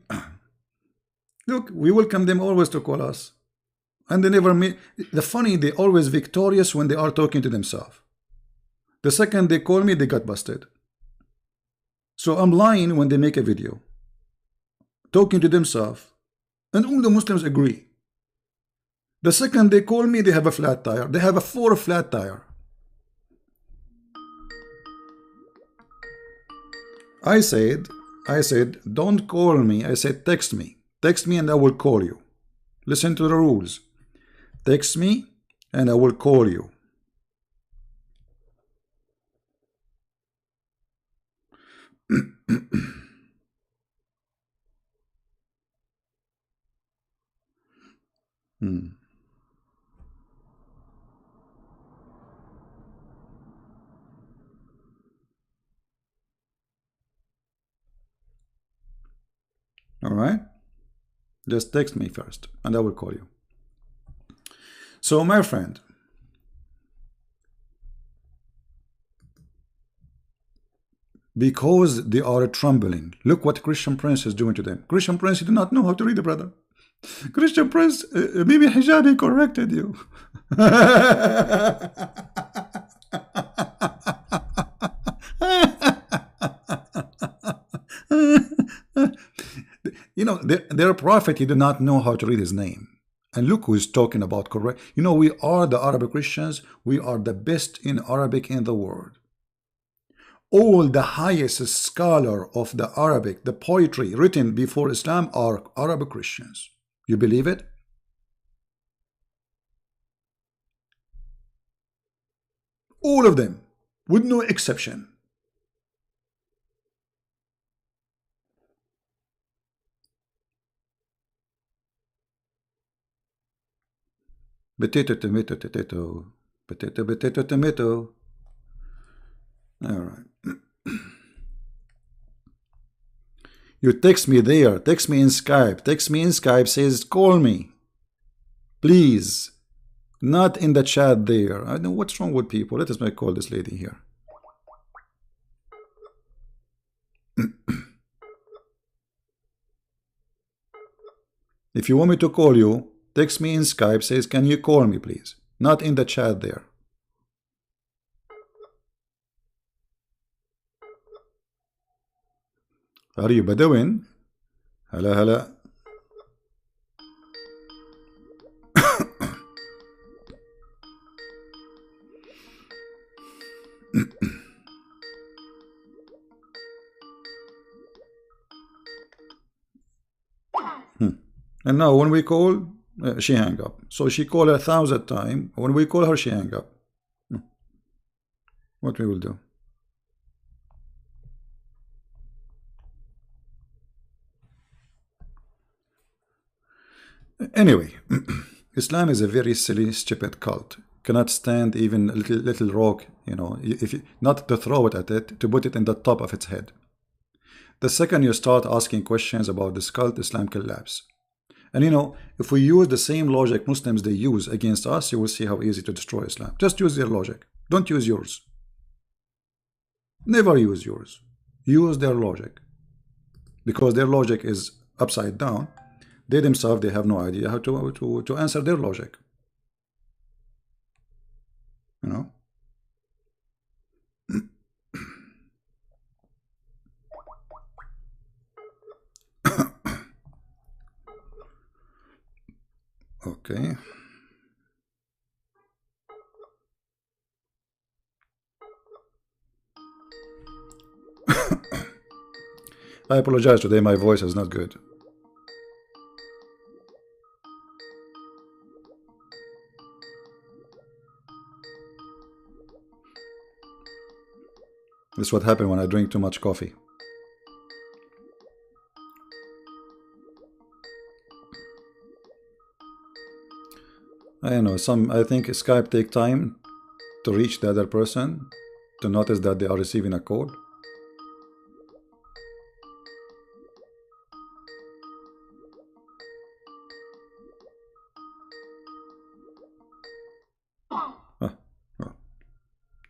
look, we welcome them always to call us. And they never meet. The funny, they always victorious when they are talking to themselves. The second they call me, they got busted. So I'm lying when they make a video, talking to themselves, and all the Muslims agree. The second they call me, they have a flat tire. They have a 4 flat tire. I said, don't call me. I said, text me. Text me and I will call you. Listen to the rules. Text me and I will call you. All right? Just text me first and I will call you. So, my friend, because they are trembling, look what Christian Prince is doing to them. Christian Prince, you do not know how to read the brother. Christian Prince, maybe Hijabi corrected you. You know, their prophet, he did not know how to read his name. And look who is talking about correct. You know, we are the Arabic Christians. We are the best in Arabic in the world. all the highest scholar of the Arabic, the poetry written before Islam are Arab Christians. You believe it? All of them, with no exception. Potato, tomato, potato. Potato, potato, tomato. All right. You text me there. Text me in Skype. Text me in Skype. Says, call me. Please. Not in the chat there. I don't know what's wrong with people. Let us call this lady here. If you want me to call you, text me in Skype. Says, can you call me, please? Not in the chat there. Are you Bedouin? Hala hala. And now when we call, she hang up. So she called 1,000 times. When we call her, she hang up. What we will do? Anyway, Islam is a very silly, stupid cult. Cannot stand even a little rock, you know, if you, not to throw it at it, to put it in the top of its head. The second you start asking questions about this cult, Islam collapse. And you know, if we use the same logic Muslims they use against us, you will see how easy to destroy Islam. Just use their logic. Don't use yours. Never use yours. Use their logic. Because their logic is upside down. They themselves, they have no idea how to answer their logic. You know? Okay. I apologize today, my voice is not good. This is what happened when I drink too much coffee. I know I think Skype take time to reach the other person to notice that they are receiving a call.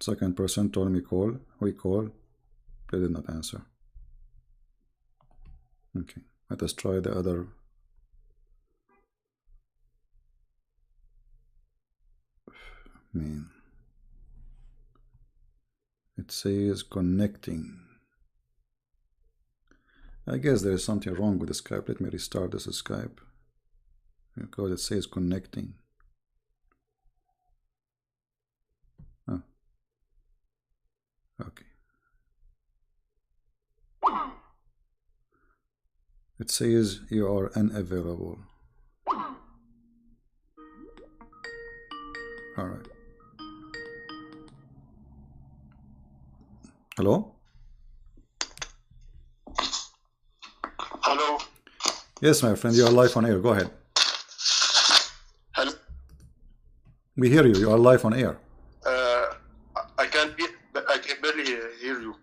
Second person told me call. We call. They did not answer. Okay, let us try the other. It says connecting. I guess there is something wrong with the Skype. Let me restart this Skype because it says connecting. Oh. Okay. It says you are unavailable. All right. Hello? Hello? Yes, my friend, you are live on air. Go ahead. Hello? We hear you. You are live on air. I can barely hear you.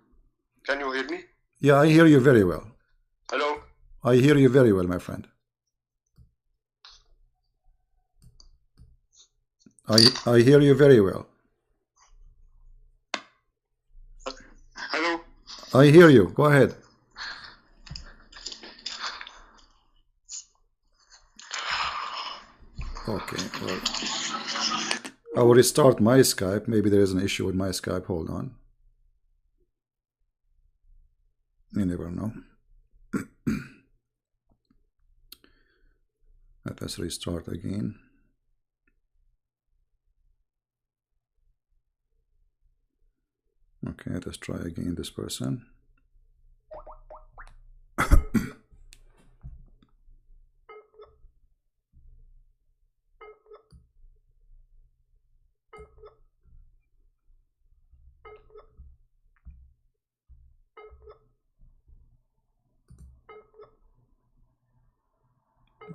Can you hear me? Yeah, I hear you very well. Hello? I hear you very well, my friend. I hear you very well. Hello? I hear you. Go ahead. Okay, well, I will restart my Skype. Maybe there is an issue with my Skype. Hold on. You never know. Let us restart again. Okay, let's try again this person.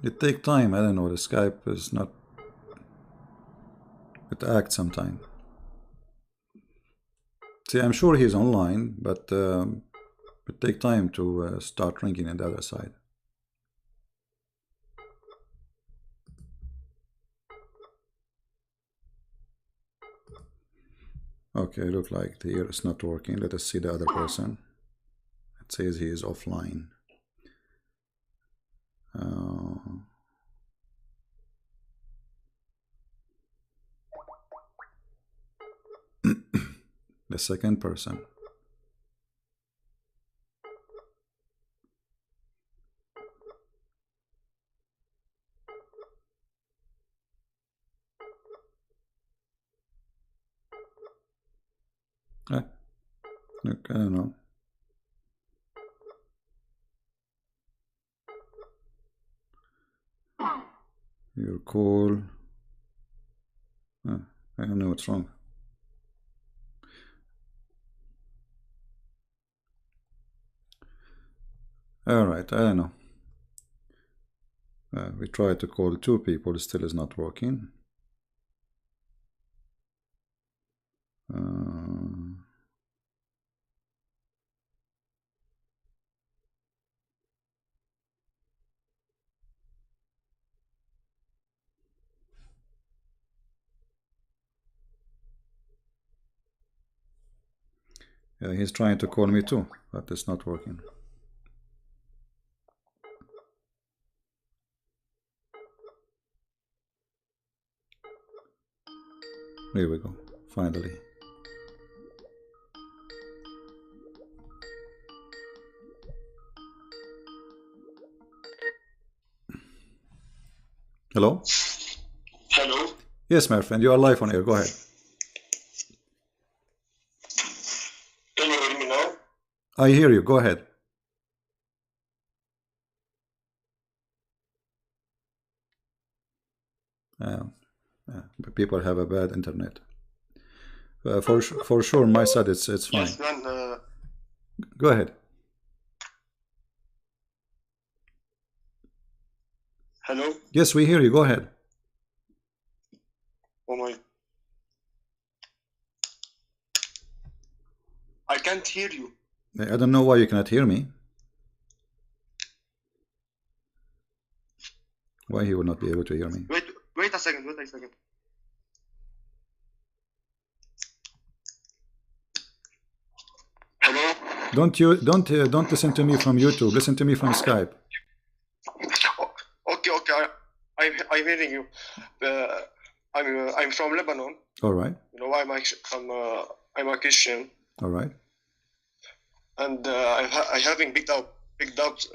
It takes time. I don't know. The Skype is not. It acts sometime. See, I'm sure he's online, but it takes time to start ringing on the other side. Okay, look like here it's not working. Let us see the other person. It says he is offline. The second person. Look, I don't know. Your call. I don't know what's wrong. All right, I don't know. We tried to call 2 people, it still is not working. Yeah, he's trying to call me too, but it's not working. Here we go, finally. Hello? Hello. Yes, my friend, you are live on air. Go ahead. Can you hear me now? I hear you. Go ahead. People have a bad internet. For sure, my side it's fine. Yes, man. Go ahead. Hello. Yes, we hear you. Go ahead. Oh my. I can't hear you. I don't know why you cannot hear me. Why he would not be able to hear me? Wait a second. Wait a second. Hello. Don't listen to me from YouTube. Listen to me from Skype. Okay. I'm hearing you. I'm from Lebanon. All right. You know, I'm a Christian. All right. And I'm having big doubts.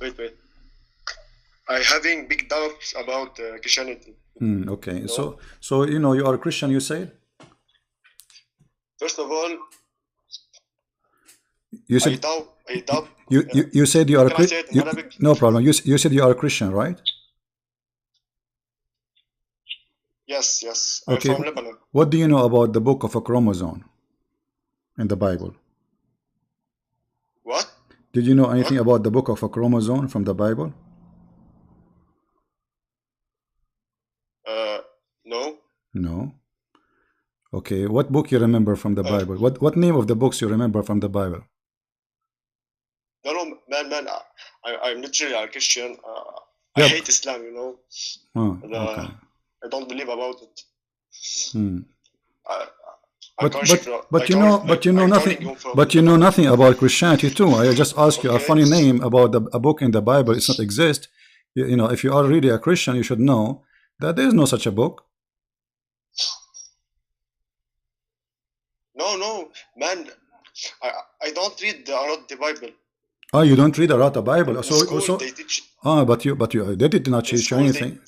Wait. I'm having big doubts about Christianity. Okay. You know? So you know you are a Christian. You said. First of all, you said I doubt. You said you are a Christian. No problem. You said you are a Christian, right? Yes. Okay. I'm from Lebanon. What do you know about the book of a chromosome in the Bible? What? Did you know anything about the book of a chromosome from the Bible? No. No. Okay. What book you remember from the Bible? What name of the books you remember from the Bible? No, man. I'm literally a Christian. Yep. I hate Islam. You know. Okay. I don't believe about it. But you know nothing about Christianity too. I just asked you a funny name about a book in the Bible. It's not exist. You know, if you are really a Christian, you should know that there is no such a book. No, man. I don't read the Bible. Oh, you don't read the Bible. They teach. They did not teach you anything.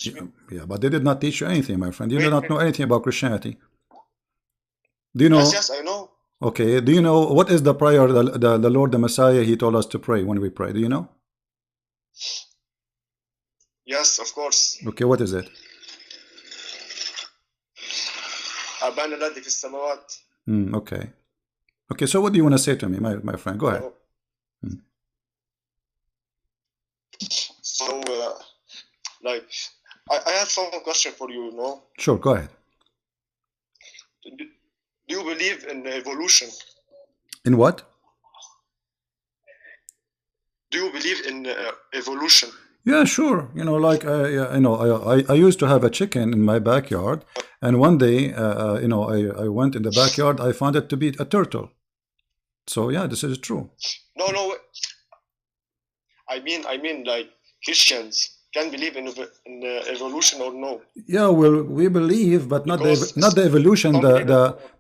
Yeah, but they did not teach you anything, my friend. You do not know anything about Christianity. Do you know? Yes, yes, I know. Okay. Do you know what is the prayer the Lord the Messiah he told us to pray when we pray? Do you know? Yes, of course. Okay. What is it? أبانا الذي في السماوات. Okay. Okay. So what do you want to say to me, my friend? Go ahead. So, like, I have some question for you, Sure, go ahead. Do you believe in evolution? In what? Do you believe in evolution? Yeah, sure. You know, like I used to have a chicken in my backyard, and one day, I went in the backyard. I found it to be a turtle. So yeah, this is true. No. I mean, like Christians can believe in evolution or no? Yeah, well, we believe, but not the evolution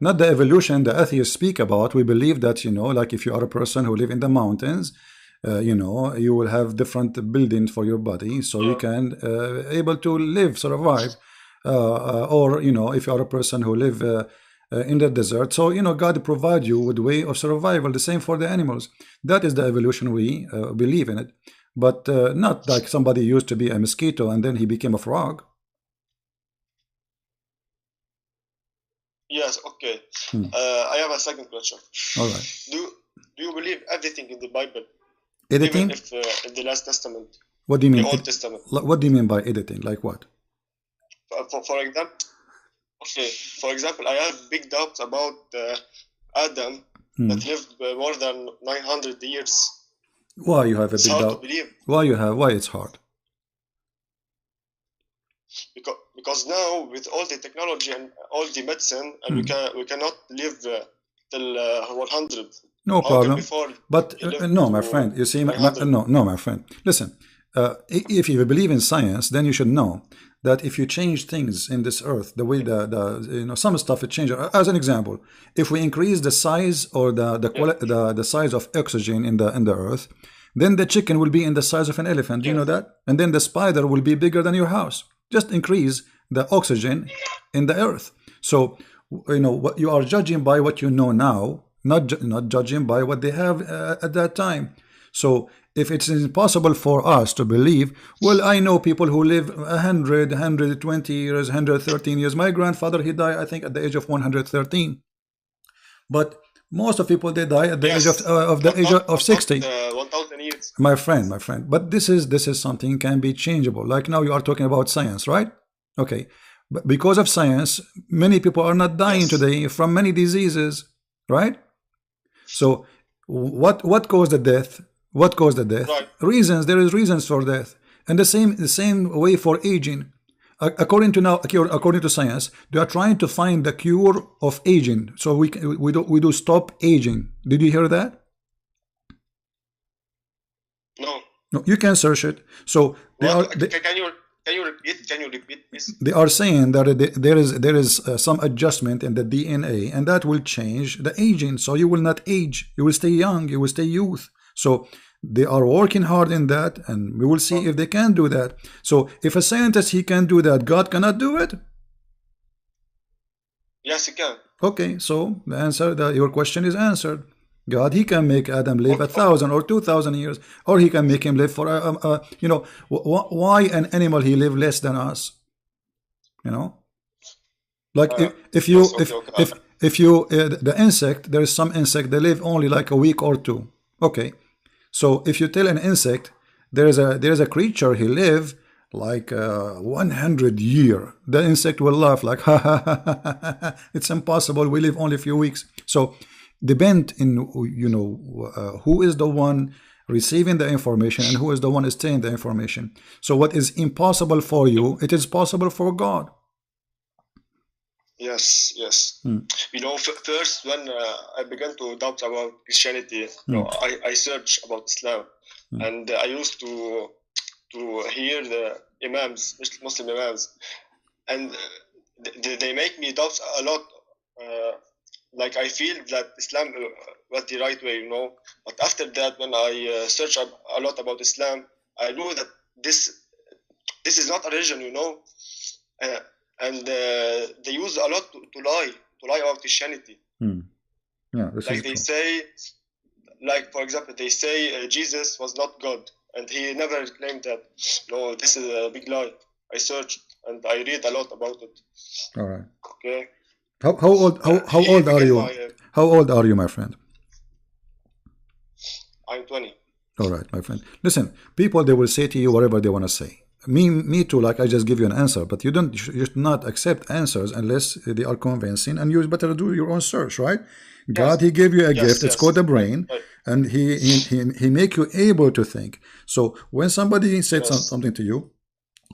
not the evolution the atheists speak about. We believe that, like if you are a person who live in the mountains, you will have different buildings for your body, so you can able to live, survive, or if you are a person who live in the desert, so God provide you with way of survival. The same for the animals. That is the evolution. We believe in it, but not like somebody used to be a mosquito and then he became a frog. Yes, okay. I have a second question. All right. Do you believe everything in the Bible? Editing? Even if in the Last Testament. What do you mean? The Old Testament. What do you mean by editing? Like what? For example, okay. For example, I have big doubts about Adam that lived more than 900 years. Why you have a big doubt? Why it's hard? Because now with all the technology and all the medicine, and we cannot live till 100. No problem. But no, my friend, you see, no, my friend, listen. If you believe in science, then you should know that if you change things in this earth, the way some stuff it changes. As an example, if we increase the size or the size of oxygen in the earth, then the chicken will be in the size of an elephant. Do you know that? And then the spider will be bigger than your house. Just increase the oxygen in the earth. So what you are judging by what you know now, not judging by what they have at that time. So if it's impossible for us to believe, well, I know people who live 100, 120 years, 113 years. My grandfather, he died, I think, at the age of 113. But most of people, they die at the age of 60. 1,000 years. My friend. But this is something can be changeable. Like now you are talking about science, right? Okay. But because of science, many people are not dying today from many diseases, right? So what caused the death? What caused the death? Right. Reasons. There is reasons for death, and the same way for aging. According to science, they are trying to find the cure of aging. So we do stop aging. Did you hear that? No. No, you can search it. So can you repeat this? They are saying that there is some adjustment in the DNA, and that will change the aging. So you will not age. You will stay young. You will stay youth. So they are working hard in that, and we will see if they can do that. So if a scientist, he can do that, God cannot do it? Yes, he can. Okay, so the answer your question is answered. God, he can make Adam live 1,000 or 2,000 years, or he can make him live for why an animal he live less than us? Like if the insect, there is some insect they live only like a week or two. Okay, so if you tell an insect there is a creature he live like 100 years, the insect will laugh like ha ha ha, it's impossible, we live only a few weeks. So depend in who is the one receiving the information and who is the one saying the information. So what is impossible for you, it is possible for God. Yes. First when I began to doubt about Christianity, I searched about Islam, and I used to hear the imams, Muslim imams, and they make me doubt a lot. Like I feel that Islam was the right way, But after that, when I searched a lot about Islam, I knew that this is not a religion, and they use a lot to lie about Christianity. Yeah, this like is they true. say, like for example, they say Jesus was not God, and he never claimed that. No, this is a big lie. I searched and I read a lot about it. All right. Okay. How old are you? How old are you, my friend? I'm 20. All right, my friend. Listen, people, they will say to you whatever they want to say. Me too. Like I just give you an answer, but you should not accept answers unless they are convincing, and you better do your own search, right? God, He gave you a gift. It's called the brain, and He make you able to think. So when somebody said something to you,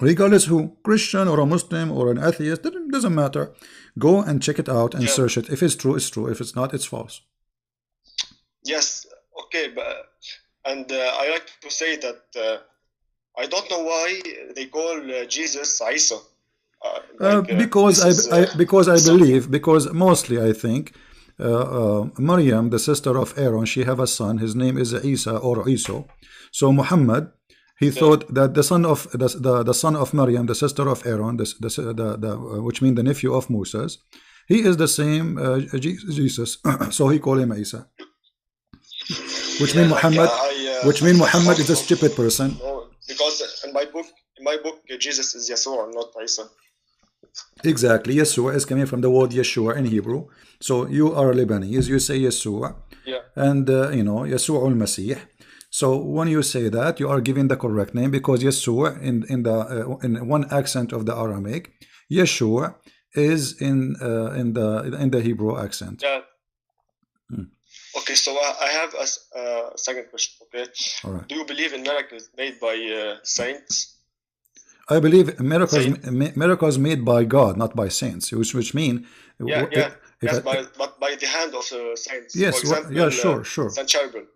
regardless who, Christian or a Muslim or an atheist, it doesn't matter. Go and check it out and search it. If it's true, it's true. If it's not, it's false. Yes. Okay, but I like to say that I don't know why they call Jesus Isa. Because mostly I think Maryam, the sister of Aaron, she have a son. His name is Isa or Iso. So Muhammad, he thought that the son of the son of Maryam, the sister of Aaron, which means the nephew of Moses, he is the same Jesus. So he called him Isa. Which means Muhammad is a stupid person. No, because in my book, Jesus is Yeshua, not Isa. Exactly, Yeshua is coming from the word Yeshua in Hebrew. So you are Lebanese, you say Yeshua, and Yeshua al-Masih. So when you say that, you are giving the correct name, because Yeshua in one accent of the Aramaic, Yeshua is in the Hebrew accent. Yeah. Okay, so I have a second question. Okay, all right. Do you believe in miracles made by saints? I believe miracles made by God, not by saints, which mean but by the hand of saints. Yes, for example, sure. Saint Charbel.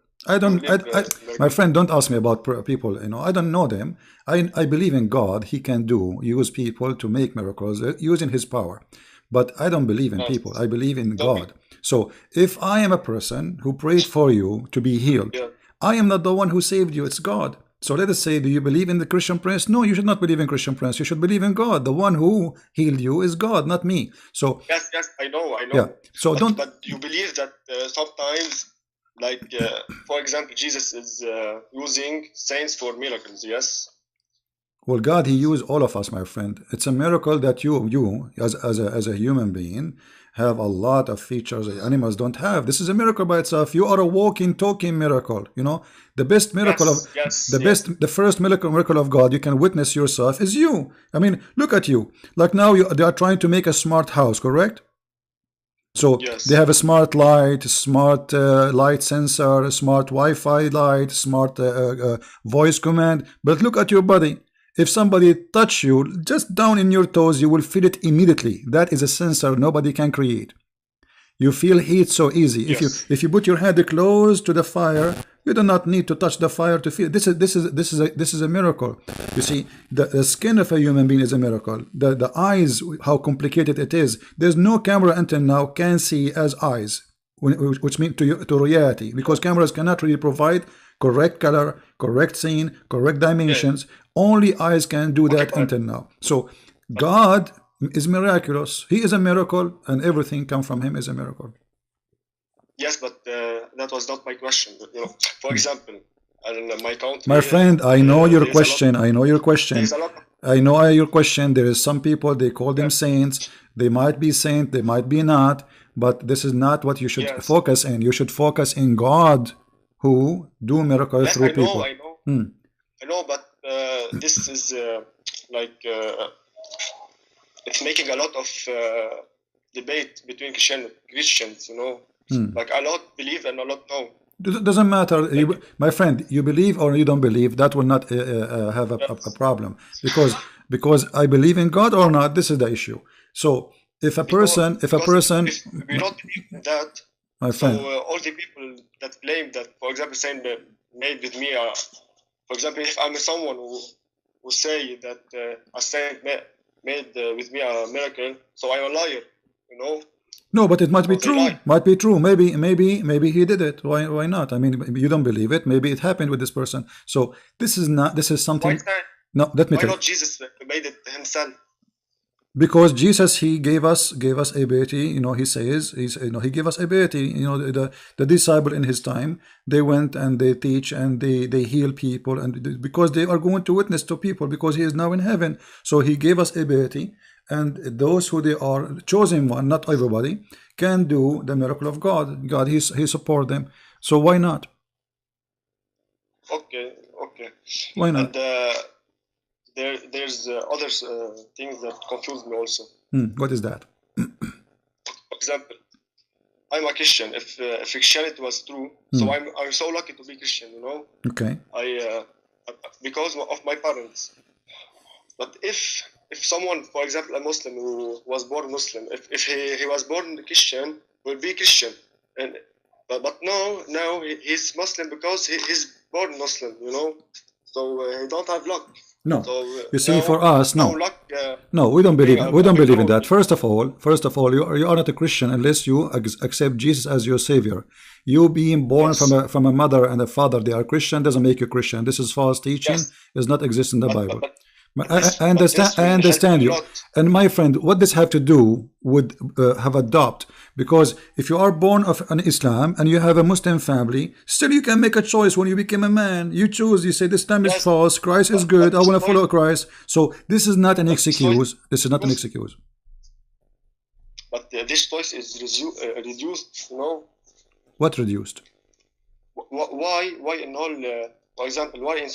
My friend, don't ask me about people. I don't know them. I believe in God. He can use people to make miracles using His power. But I don't believe in people. I believe in God. So if I am a person who prayed for you to be healed, I am not the one who saved you. It's God. So let us say, do you believe in the Christian Prince? No, you should not believe in Christian Prince. You should believe in God. The one who healed you is God, not me. So yes, I know. Yeah. So but you believe that sometimes, like for example, Jesus is using saints for miracles. Yes. Well, God, He used all of us, my friend. It's a miracle that you as a human being have a lot of features that animals don't have. This is a miracle by itself. You are a walking, talking miracle. The best miracle the first miracle of God you can witness yourself is you. I mean, look at you. Like now they are trying to make a smart house, correct? So they have a smart light, smart light sensor, smart Wi-Fi light, smart voice command. But look at your body. If somebody touch you just down in your toes, you will feel it immediately. That is a sensor nobody can create. You feel heat so easy. If you put your hand close to the fire, you do not need to touch the fire to feel it. This is a miracle. You see, the skin of a human being is a miracle. The eyes, how complicated it is. There's no camera until now can see as eyes, which means to reality, because cameras cannot really provide correct color, correct scene, correct dimensions. Only eyes can do that until now. So God is miraculous. He is a miracle, and everything come from Him is a miracle. Yes, but that was not my question. For example, in my country, my friend, I know your question. I know your question. There is some people, they call them saints. They might be saint, they might be not. But this is not what you should focus in. You should focus in God, who do miracles through people. I know, but this is it's making a lot of debate between Christians. Like a lot believe and a lot know. Doesn't matter, my friend. You believe or you don't believe, that will not have a problem, because I believe in God or not. This is the issue. So if we don't believe in that, my friend, so all the people that claim that, for example, saying that made with me, for example, if I'm someone who say that a saint made with me a miracle, so I'm a liar, No, but it might be true. Might be true. Maybe he did it. Why not? I mean, you don't believe it. Maybe it happened with this person. So this is something. No, let me tell you. Why not Jesus made it himself? Because Jesus, he gave us ability. You know, he says, he gave us ability. You know, the disciple in his time, they went and they teach and they heal people, and because they are going to witness to people, because he is now in heaven. So he gave us ability, and those who they are chosen one, not everybody, can do the miracle of God. God, he support them. So why not? Okay. Why not? And there's other things that confuse me also. What is that? For example, I'm a Christian. If Christianity was true, so I'm so lucky to be Christian. You know. Okay. Because of my parents. But if someone, for example, a Muslim who was born Muslim, if he was born Christian, will be Christian, but now he's Muslim because he's born Muslim. You know, so he don't have luck. No, so, you see, for us, no, luck, no, we don't believe. We don't believe in that. First of all, you are not a Christian unless you accept Jesus as your savior. You being born from a mother and a father, they are Christian, doesn't make you Christian. This is false teaching. Does not exist in the Bible. I understand you. And my friend, what does have to do with have adopt? Because if you are born of an Islam and you have a Muslim family, still you can make a choice when you become a man. You choose, you say this Islam is false, Christ is good, I want to follow Christ. So this is not an excuse. This is not an excuse. But this choice is reduced, you know. What reduced? Why in all, for example, why in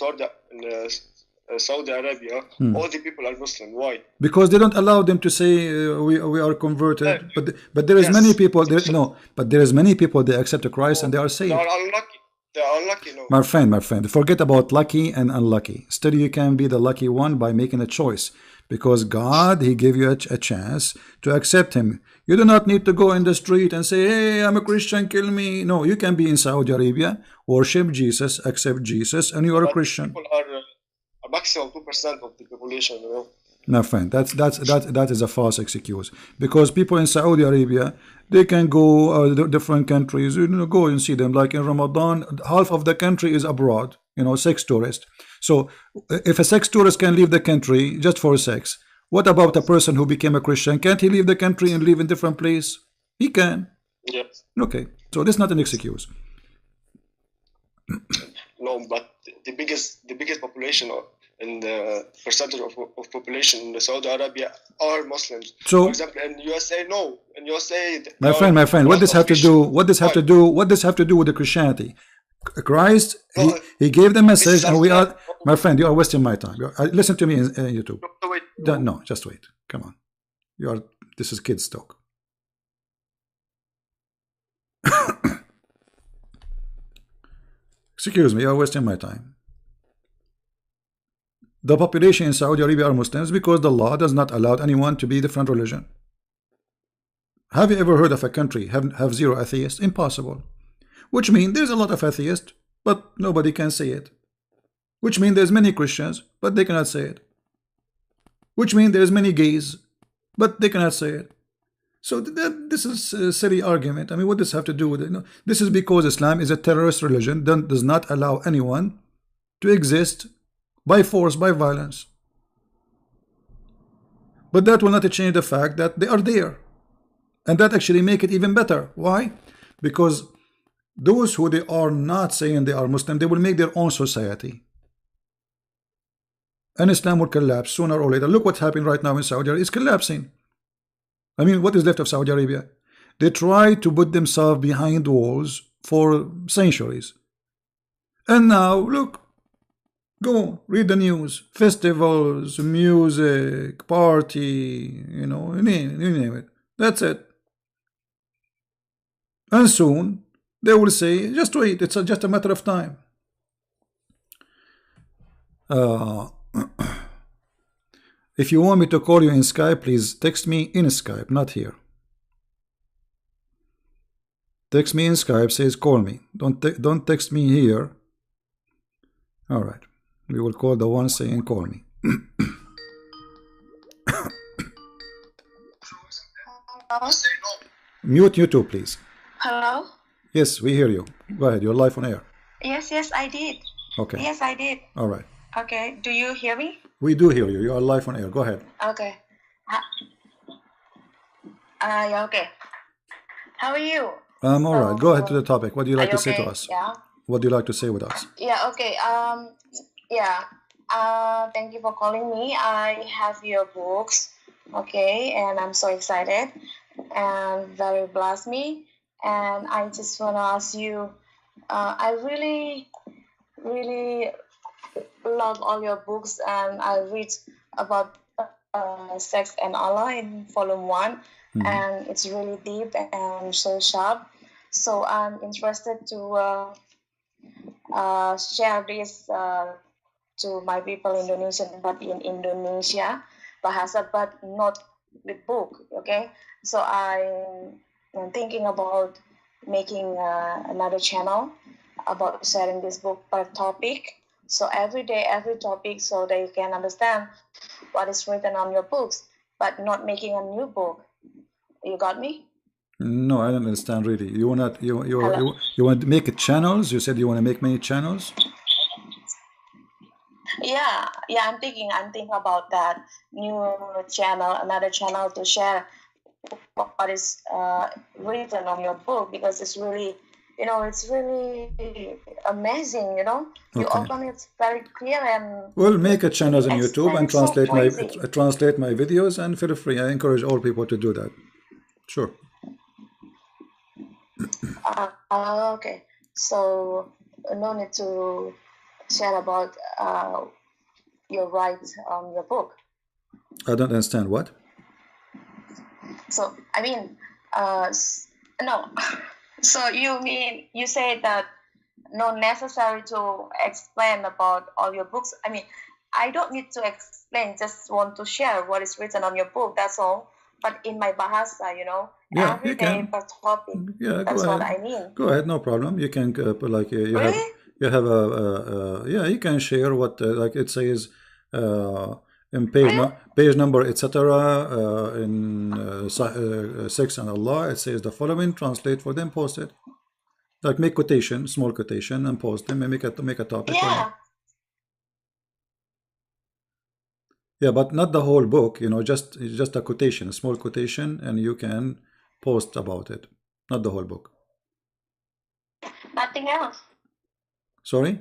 Saudi Arabia, all the people are Muslim. Why? Because they don't allow them to say we are converted. But there is many people. But there is many people they accept Christ and they are saved. They are unlucky. They are unlucky. No. My friend, forget about lucky and unlucky. Still, you can be the lucky one by making a choice, because God, He gave you a chance to accept Him. You do not need to go in the street and say, "Hey, I'm a Christian, kill me." No, you can be in Saudi Arabia, worship Jesus, accept Jesus, and you are a Christian. People are maximum 2% of the population, you know. My friend, that is a false excuse, because people in Saudi Arabia, they can go different countries, go and see them. Like in Ramadan, half of the country is abroad, sex tourist. So if a sex tourist can leave the country just for sex, what about a person who became a Christian? Can't he leave the country and live in different place? He can. Yes. Okay, so this is not an excuse. No, but the biggest population and the percentage of population in Saudi Arabia are Muslims. So, for example, in USA, no. In USA, my friend, what does have to do? What does have to do? What does have to do with the Christianity? Christ, he gave the message, and we are. My friend, you are wasting my time. Listen to me in YouTube. No, just wait. Come on, you are. This is kids talk. Excuse me, you are wasting my time. The population in Saudi Arabia are Muslims because the law does not allow anyone to be different religion. Have you ever heard of a country have zero atheists? Impossible. Which means there's a lot of atheists, but nobody can say it. Which means there's many Christians, but they cannot say it. Which means there's many gays, but they cannot say it. So this is a silly argument. I mean, what does have to do with it? No, this is because Islam is a terrorist religion that does not allow anyone to exist by force, by violence. But that will not change the fact that they are there. And that actually make it even better. Why? Because those who they are not saying they are Muslim, they will make their own society. And Islam will collapse sooner or later. Look what's happening right now in Saudi Arabia. It's collapsing. I mean, what is left of Saudi Arabia? They try to put themselves behind walls for centuries. And now, look. Go read the news. Festivals, music, party, you name it. That's it. And soon they will say, just wait, it's just a matter of time. If you want me to call you in Skype, please text me in Skype, not here. Text me in Skype, says call me. Don't text me here. All right. We will call the one saying call me. Hello? Mute you too, please. Hello? Yes, we hear you. Go ahead, you're live on air. Yes, I did. Okay. Yes, I did. All right. Okay, do you hear me? We do hear you. You are live on air. Go ahead. Okay. Yeah, okay. How are you? I'm all right. Go ahead to the topic. What do you like to say to okay? us? Yeah. What do you like to say with us? Yeah, okay. Yeah. Thank you for calling me. I have your books, okay, and I'm so excited and very blessed me. And I just want to ask you, I really, really love all your books, and I read about sex and Allah in volume 1, and it's really deep and so sharp. So I'm interested to share this to my people Indonesian, but in Indonesia bahasa, but not with book. Okay, so I'm thinking about making another channel about sharing this book per topic. So every day, every topic, so they can understand what is written on your books, but not making a new book. You got me? No, I don't understand really. You want to make channels? You said you want to make many channels? Yeah, I'm thinking about that new channel, another channel to share what is written on your book, because it's really, it's really amazing. You Okay. open it very clear and Well, make a channel on YouTube and so translate my videos, and feel free. I encourage all people to do that. Sure. Okay, so no need to share about your rights on your book. I don't understand what. So I mean, no. So you say that not necessary to explain about all your books. I mean, I don't need to explain. Just want to share what is written on your book. That's all. But in my bahasa, Yeah, every you day can. per topic. Yeah, That's go what ahead. I mean. Go ahead, no problem. You can like you Really? have a yeah. You can share what like it says in page number etc. In sex and Allah. It says the following. Translate for them. Post it. Like make quotation, small quotation, and post them and make a topic. Yeah. Yeah, but not the whole book. Just a quotation, a small quotation, and you can post about it. Not the whole book. Nothing else. Sorry?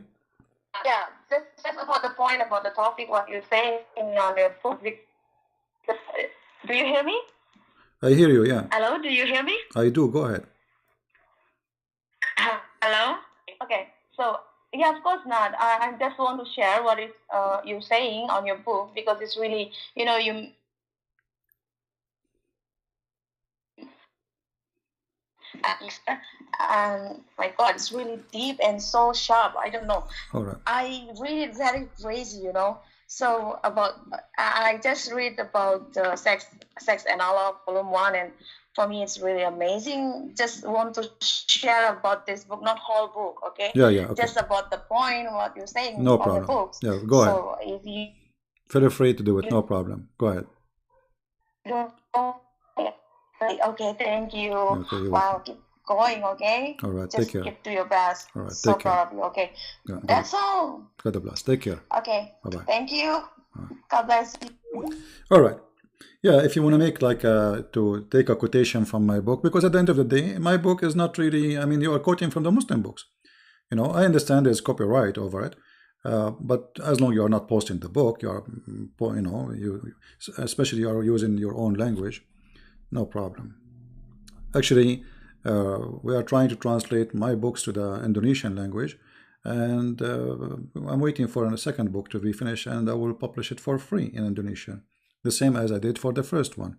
Yeah, just about the point about the topic, what you're saying on your book. Do you hear me? I hear you, yeah. Hello, do you hear me? I do, go ahead. Hello? Okay, so, yeah, of course not. I just want to share what is you're saying on your book, because it's really, you... And my God, it's really deep and so sharp. I don't know. All right. I read it very crazy, So I just read about sex and Allah volume 1, and for me it's really amazing. Just want to share about this book, not whole book, okay? Yeah, okay. Just about the point what you're saying no on problem. the books. Yeah, go ahead. So if you feel free to do it, no problem. Go ahead. Okay, thank you. Okay, wow, keep going, okay? All right, Just take care. Keep do your best. All right, so take care. proud of you, okay? Yeah, that's all. God bless. Take care. Okay. Bye-bye. Thank you. God bless you. All right. Yeah, if you want to make like to take a quotation from my book, because at the end of the day, my book is not really, I mean, you are quoting from the Muslim books. I understand there's copyright over it, but as long as you are not posting the book, you are, especially you are using your own language, no problem. Actually, we are trying to translate my books to the Indonesian language, and I'm waiting for a second book to be finished, and I will publish it for free in Indonesian, the same as I did for the first one.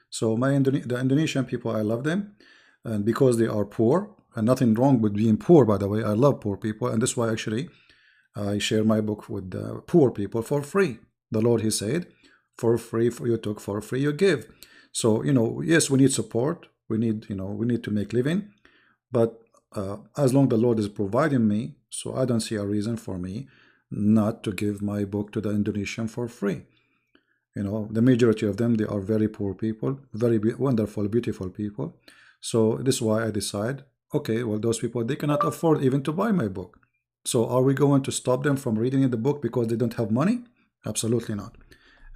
So the Indonesian people, I love them, and because they are poor, and nothing wrong with being poor, by the way, I love poor people, and that's why actually I share my book with the poor people for free. The Lord, He said, for free you took, for free you give. So yes, we need support. We need to make living, but as long as the Lord is providing me, so I don't see a reason for me not to give my book to the Indonesian for free. The majority of them, they are very poor people, very wonderful, beautiful people. So this is why I decide, okay, well, those people, they cannot afford even to buy my book. So are we going to stop them from reading the book because they don't have money? Absolutely not.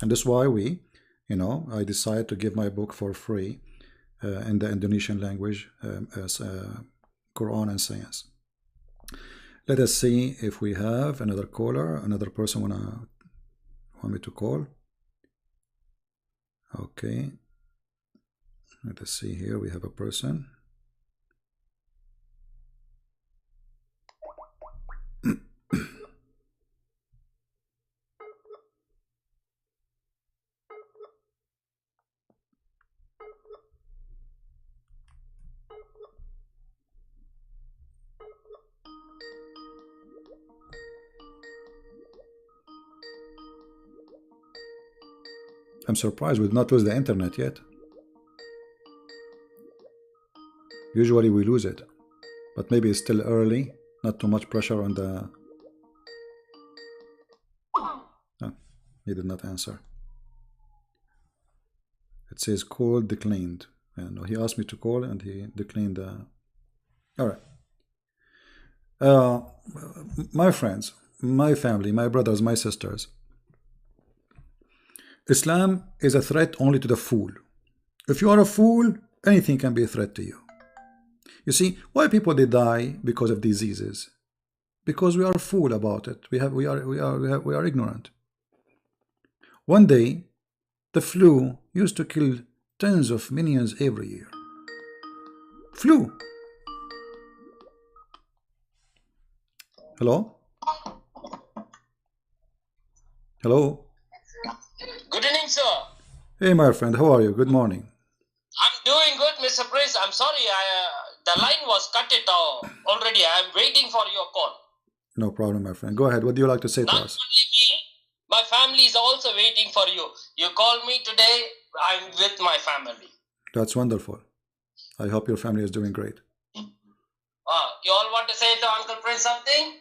And that's why we I decided to give my book for free in the Indonesian language as Quran and Science. Let us see if we have another caller, another person want me to call. Okay. Let us see here. We have a person. I'm surprised we've not lost the internet yet. Usually we lose it, but maybe it's still early, not too much pressure on the... No, he did not answer. It says call declined, and he asked me to call and he declined. All right. My friends, my family, my brothers, my sisters, Islam is a threat only to the fool. If you are a fool, anything can be a threat to you. You see, why people they die because of diseases? Because we are a fool about it. We are ignorant. One day, the flu used to kill tens of millions every year. Flu. Hello? Hello? Good evening, sir. Hey, my friend, how are you? Good morning. I'm doing good, Mr. Prince. I'm sorry, the line was cut already. I'm waiting for your call. No problem, my friend. Go ahead. What do you like to say to us? Not only me, my family is also waiting for you. You called me today. I'm with my family. That's wonderful. I hope your family is doing great. You all want to say to Uncle Prince something?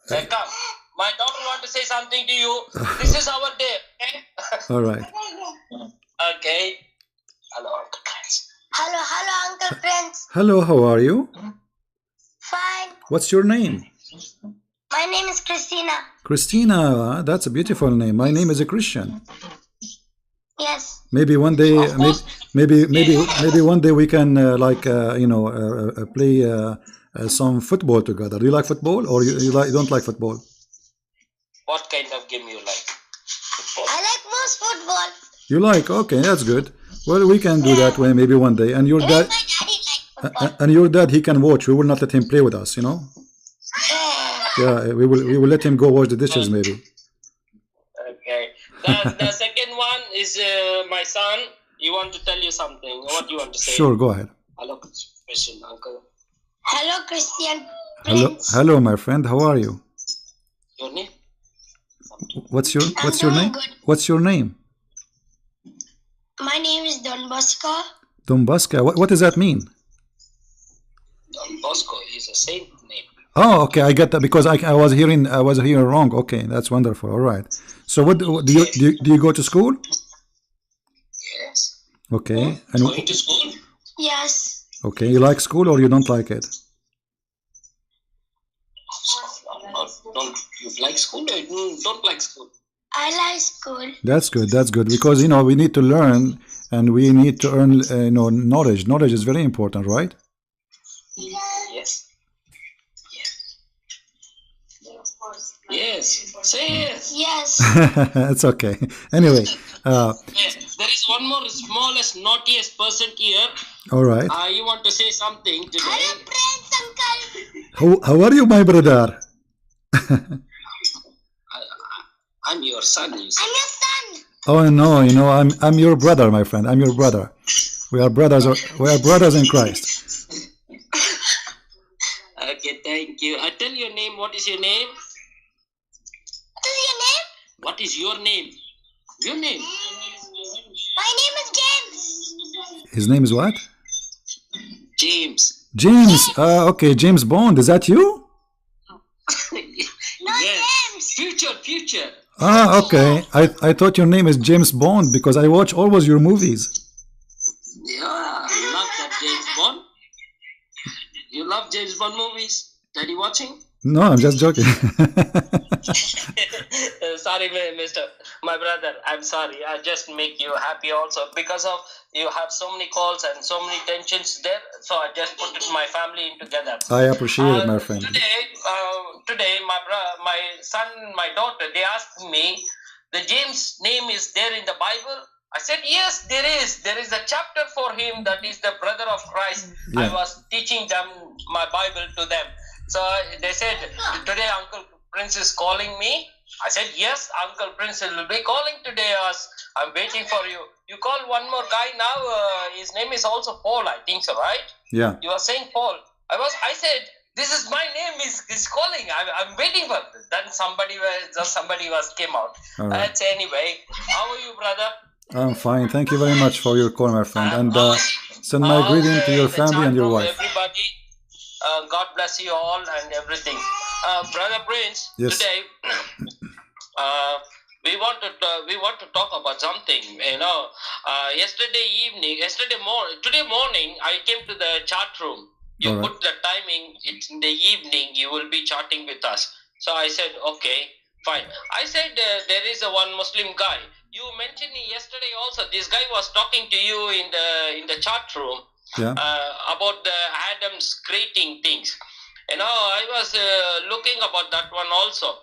Come. My daughter want to say something to you. This is our day, okay? All right. Okay. Hello, Uncle Prince. Hello, Uncle Prince. Hello, how are you? Fine. What's your name? My name is Christina. Christina, that's a beautiful name. My name is a Christian. Yes. Maybe one day, maybe one day we can play some football together. Do you like football, or you don't like football? What kind of game you like? Football. I like most football. You like? Okay, that's good. Well, we can do that way maybe one day. And your dad, he can watch. We will not let him play with us, Yeah, we will let him go wash the dishes maybe. Okay. The second one is my son. He want to tell you something. What do you want to say? Sure, go ahead. Hello, Christian uncle. Hello, Christian Prince. Hello, my friend. How are you? Your name? What's your name? Good. What's your name? My name is Don Bosco. Don Bosco. What does that mean? Don Bosco is a saint name. Oh, okay, I get that because I was hearing wrong. Okay, that's wonderful. All right. So what do you go to school? Yes. Okay. And going to school? Yes. Okay, you like school or you don't like it? Don't you like school or you don't like school? I like school. That's good. That's good because we need to learn and we need to earn knowledge. Knowledge is very important, right? Yes. Yes. Say yes. Yes. It's okay. Anyway. There is one more smallest, naughtiest person here. All right. You want to say something today? Hello, Prince Uncle. How are you, my brother? I'm your son. You say. I'm your son. Oh no, I'm your brother, my friend. I'm your brother. We are brothers. We are brothers in Christ. Okay, thank you. I tell your name. What is your name? What is your name? What is your name? Your name? My name is James. His name is what? James. James. Okay, James Bond. Is that you? No, Yes. James. Future. Okay. I thought your name is James Bond because I watch always your movies. Yeah, you love that James Bond? You love James Bond movies? Daddy watching? No, I'm just joking. Sorry, my brother. I'm sorry. I just make you happy also because of you have so many calls and so many tensions there. So I just put my family in together. I appreciate it, my friend. Today, my son, my daughter, they asked me, the James name is there in the Bible. I said, yes, there is. There is a chapter for him that is the brother of Christ. Yeah. I was teaching them my Bible to them. So they said, today Uncle Prince is calling me. I said, yes, Uncle Prince will be calling today us. I'm waiting for you. You call one more guy now. His name is also Paul, I think so, right? Yeah. You are saying Paul. I said, this is my name is calling. I'm waiting for it. Then somebody came out. All right. Anyway, how are you, brother? I'm fine. Thank you very much for your call, my friend. And send my greeting to your family and your wife. Everybody, God bless you all and everything. Brother Prince, yes. Today we want to talk about something. Today morning, I came to the chat room. You put the timing. It's in the evening. You will be chatting with us. So I said, okay, fine. I said there is one Muslim guy. You mentioned yesterday also. This guy was talking to you in the chat room. Yeah. About the Adam's creating things. I was looking about that one also.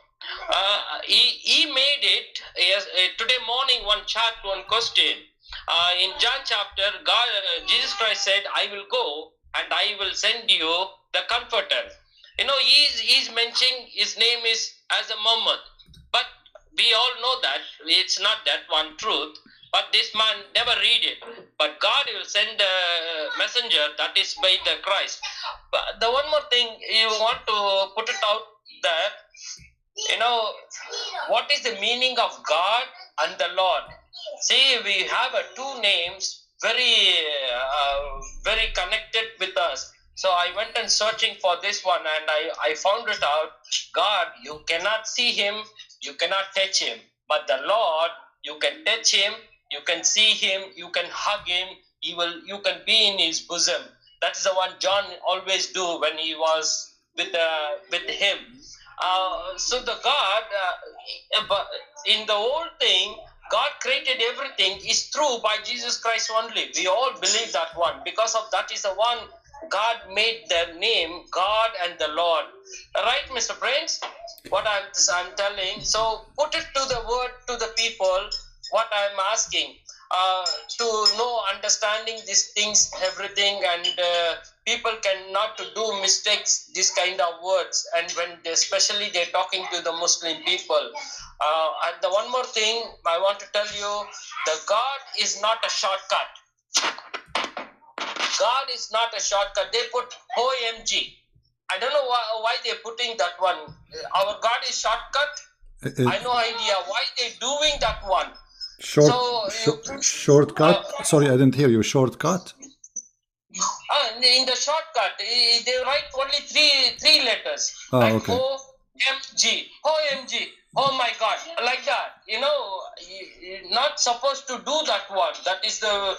He made it today morning. One question. In John chapter, Jesus Christ said, "I will go and I will send you the Comforter." He's mentioning his name is as a Muhammad, but we all know that it's not that one truth. But this man never read it. But God will send a messenger that is by the Christ. But the one more thing you want to put it out that, what is the meaning of God and the Lord? See, we have two names very connected with us. So I went and searching for this one and I found it out. God, you cannot see him, you cannot touch him. But the Lord, you can touch him, you can see him, you can hug him, you can be in his bosom. That is the one John always do when he was with him. So the God, in the whole thing, God created everything is true by Jesus Christ only. We all believe that one. Because of that is the one God made their name, God and the Lord. Right, Mr. Prince? What I'm telling. So put it to the word to the people. What I'm asking to know, understanding these things, everything, and people cannot to do mistakes, this kind of words, and when especially they're talking to the Muslim people. And the one more thing I want to tell you, the God is not a shortcut. God is not a shortcut. They put OMG. I don't know why they're putting that one. Our God is shortcut. I no idea why they're doing that one. Shortcut? Sorry, I didn't hear you. Shortcut? In the shortcut, they write only three letters. Like okay. OMG. OMG. Oh my God. Like that. You're not supposed to do that one. That is the...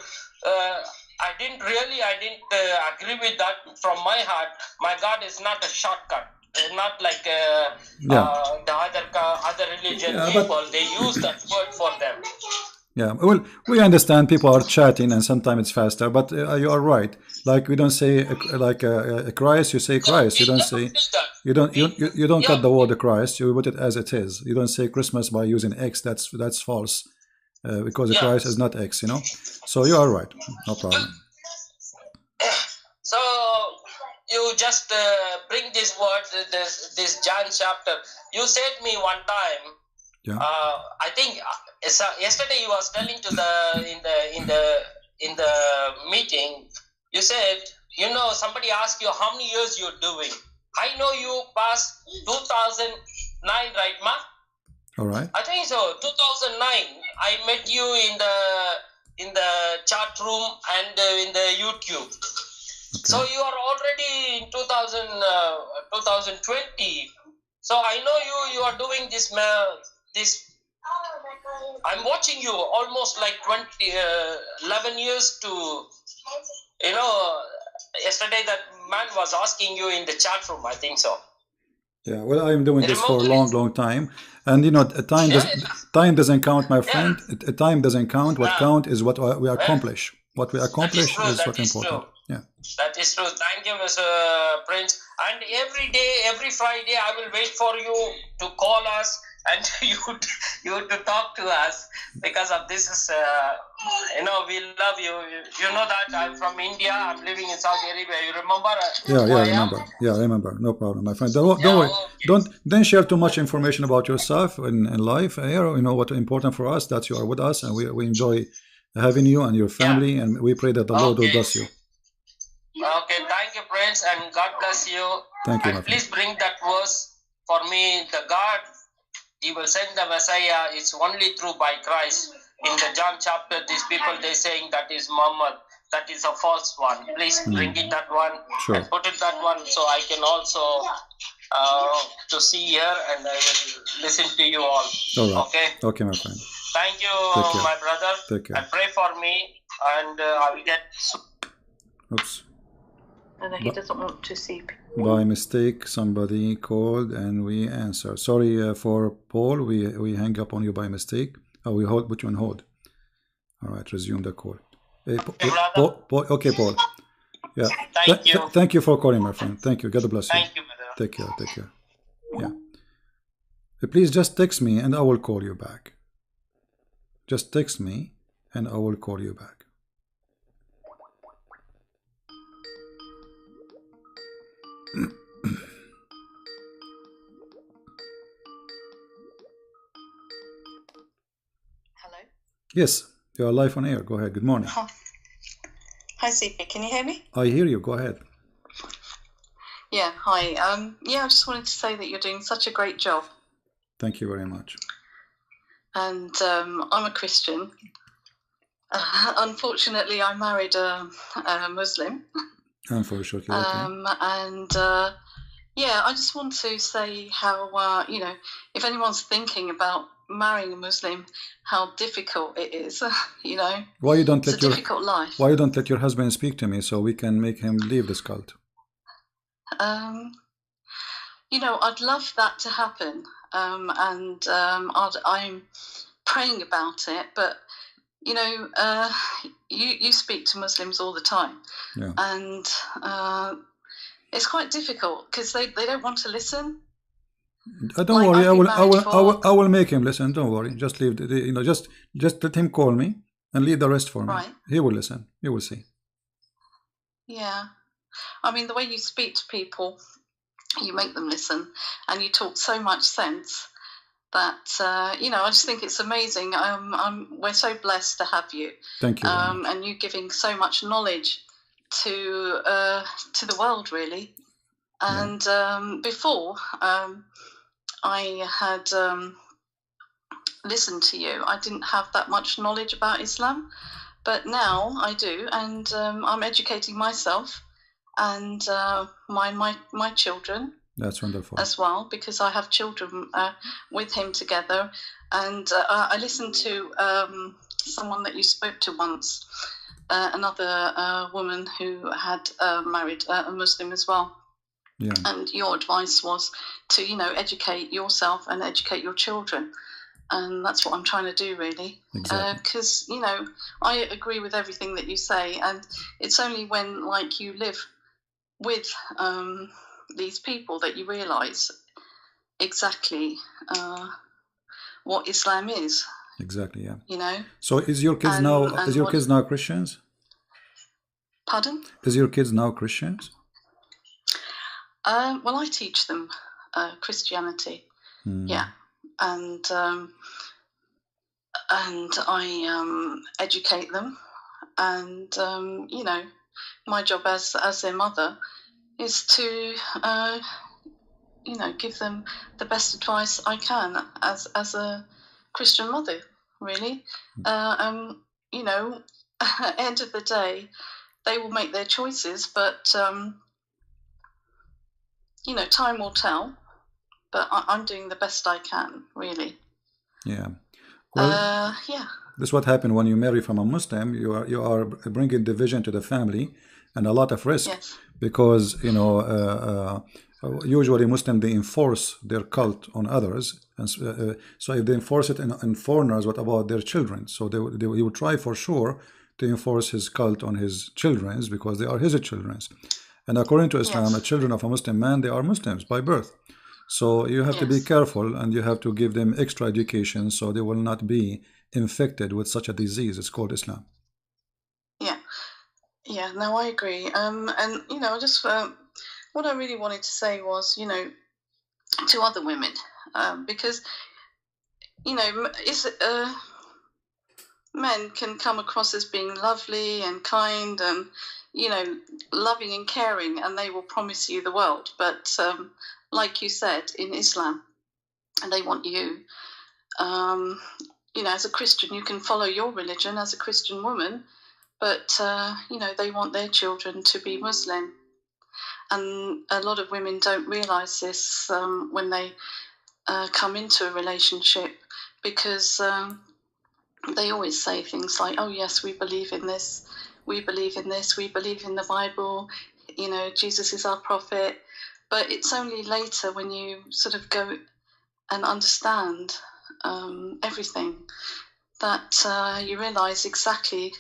I didn't agree with that from my heart. My God is not a shortcut. Not like the other religion people. They use that word for them. Yeah, well, we understand people are chatting and sometimes it's faster, but you are right. Like we don't say Christ, you say Christ. You don't say you don't cut the word Christ. You put it as it is. You don't say Christmas by using X. That's false. Because the Christ is not X, So you are right. No problem. So you just bring this word, this John chapter. You said me one time. Yeah. I think yesterday you was telling to in the meeting. You said, somebody asked you how many years you're doing. I know you passed 2009, right, Ma? All right. I think so. 2009. I met you in the chat room and in the YouTube. Okay. So you are already in 2020. So I know you are doing this. I'm watching you almost like 11 years to. Yesterday that man was asking you in the chat room. I think so. Yeah, well, I'm doing this for a Remotely. long time, and you know, time doesn't count, my friend. Time doesn't count. What count is what we accomplish. What we accomplish is what important. Yeah. That is true. Thank you, Mr. Prince. And every day, every Friday, I will wait for you to call us and you to talk to us, because of this is, you know, we love you. You know that I'm from India. I'm living in Saudi Arabia. You remember? I remember. No problem, my friend. Don't worry. Okay. Don't share too much information about yourself in life. Here, you know, what's important for us, that you are with us, and we enjoy having you and your family, and we pray that the Lord will bless you. Okay, thank you, Prince, and God bless you. Thank you, and please bring that verse for me. The God, He will send the Messiah. It's only through by Christ. In the John chapter, these people, they're saying that is Muhammad. That is a false one. Please bring it that one. Sure. And put it that one, so I can also to see here, and I will listen to you all. All right. Okay. Okay, my friend. Thank you, my brother. Take care. And pray for me, and I will get. Oops. And he doesn't want to see people. By mistake, somebody called and we answered. Sorry for Paul, we hang up on you by mistake. Oh, we put you on hold. All right, resume the call. Hey, Paul, okay, Paul. Yeah. Thank you. Thank you for calling, my friend. Thank you. God bless you. Thank you, brother. Take care. Take care. Yeah. Please just text me and I will call you back. Just text me and I will call you back. Hello? Yes, you are live on air. Go ahead. Good morning. Hi, CP. Can you hear me? I hear you. Go ahead. Yeah, hi. I just wanted to say that you're doing such a great job. Thank you very much. And I'm a Christian. Unfortunately, I married a Muslim. Unfortunately, okay. I just want to say how, if anyone's thinking about marrying a Muslim, how difficult it is, Why you don't it's a difficult life. Why you don't let your husband speak to me so we can make him leave this cult? I'd love that to happen. I'm praying about it, but you speak to Muslims all the time, and it's quite difficult because they don't want to listen. Don't worry, I will make him listen. Don't worry, just leave just let him call me and leave the rest for me. Right. He will listen. You will see. Yeah, I mean, the way you speak to people, you make them listen, and you talk so much sense that I just think it's amazing. We're so blessed to have you. Thank you. And you giving so much knowledge to the world, really. And before I had listened to you, I didn't have that much knowledge about Islam, but now I do, and I'm educating myself and my children. That's wonderful. As well, because I have children with him together, and I listened to someone that you spoke to once, another woman who had married a Muslim as well. Yeah. And your advice was to, educate yourself and educate your children, and that's what I'm trying to do, really. Exactly. Because I agree with everything that you say, and it's only when you live with these people that you realize exactly what Islam is. Exactly, yeah. So is your kids now Christians? Pardon? Is your kids now Christians? Well, I teach them Christianity. Yeah. And I educate them, and my job as their mother is to give them the best advice I can as a Christian mother, really. At the end of the day, they will make their choices, but time will tell. But I'm doing the best I can, really. Yeah. Well, this is what happened when you marry from a Muslim. You are bringing division to the family and a lot of risk. Yes. Because usually Muslims, they enforce their cult on others, and so if they enforce it on foreigners, what about their children? So he will try for sure to enforce his cult on his children because they are his children. And according to Islam, the children of a Muslim man, they are Muslims by birth. So you have to be careful, and you have to give them extra education so they will not be infected with such a disease. It's called Islam. Yeah, no, I agree. And you know, just what I really wanted to say was, you know, to other women, because you know, men can come across as being lovely and kind and, you know, loving and caring, and they will promise you the world. But like you said, in Islam, and they want you, you know, as a Christian, you can follow your religion as a Christian woman, but, you know, they want their children to be Muslim. And a lot of women don't realise this when they come into a relationship, because they always say things like, oh, yes, we believe in this, we believe in this, we believe in the Bible, you know, Jesus is our prophet. But it's only later when you sort of go and understand everything that you realise exactly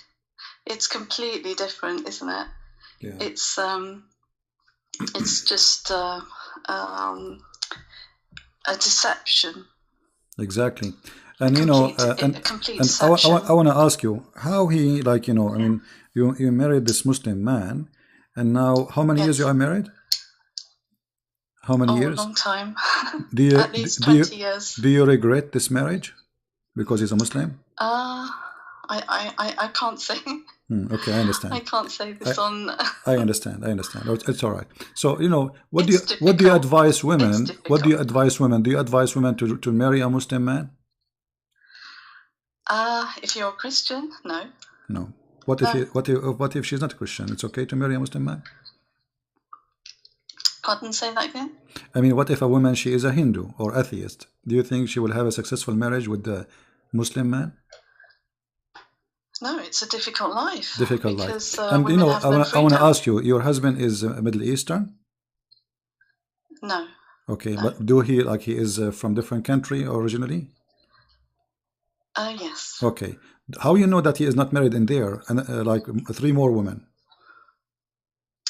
it's completely different, isn't it? Yeah. It's just a deception. Exactly. And you know, and I want to ask you how he, like, you know, I mean, you married this Muslim man, and now how many years you are married? How many years? A long time. At least 20 years. Do you regret this marriage because he's a Muslim? I can't say. Okay, I understand. I can't say this on. I understand. It's all right. So you know, what do you advise women? What do you advise women? Do you advise women to marry a Muslim man? If you're a Christian, no. No. What if she's not a Christian? It's okay to marry a Muslim man? Pardon, say that again? I mean, what if a woman, she is a Hindu or atheist? Do you think she will have a successful marriage with the Muslim man? No, it's a difficult life. Difficult life. And you know, I want to ask you, your husband is Middle Eastern? No. Okay, no. But do he, like, he is from different country originally? Yes. Okay. How you know that he is not married in there, and like 3 more women?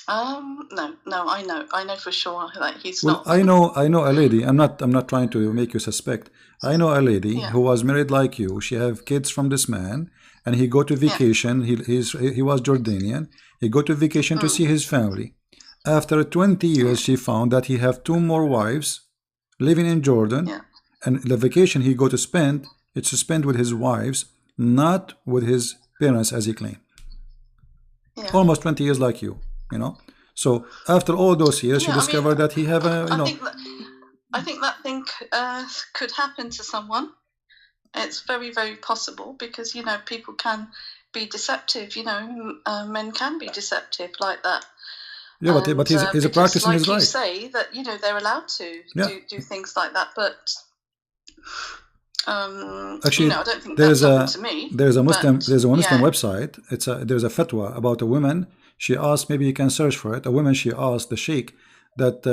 No, I know for sure that he's not. I know a lady. I'm not trying to make you suspect. I know a lady who was married like you. She have kids from this man, and he go to vacation. He was Jordanian. He go to vacation to see his family. After 20 years, she found that he have 2 more wives living in Jordan, and the vacation he go to spend, it's to spend with his wives, not with his parents, as he claimed. Almost 20 years like you. You know, so after all those years, she discovered that he have a, you know. I think that thing could happen to someone. It's very, very possible because, you know, people can be deceptive. You know, men can be deceptive like that. Yeah, but he's practicing his right. Like you say that, you know, they're allowed to do things like that, but. Actually, you know, I don't think that's happened to me. There's a Muslim website. There's a fatwa about a woman. She asked, maybe you can search for it. A woman, she asked the sheikh that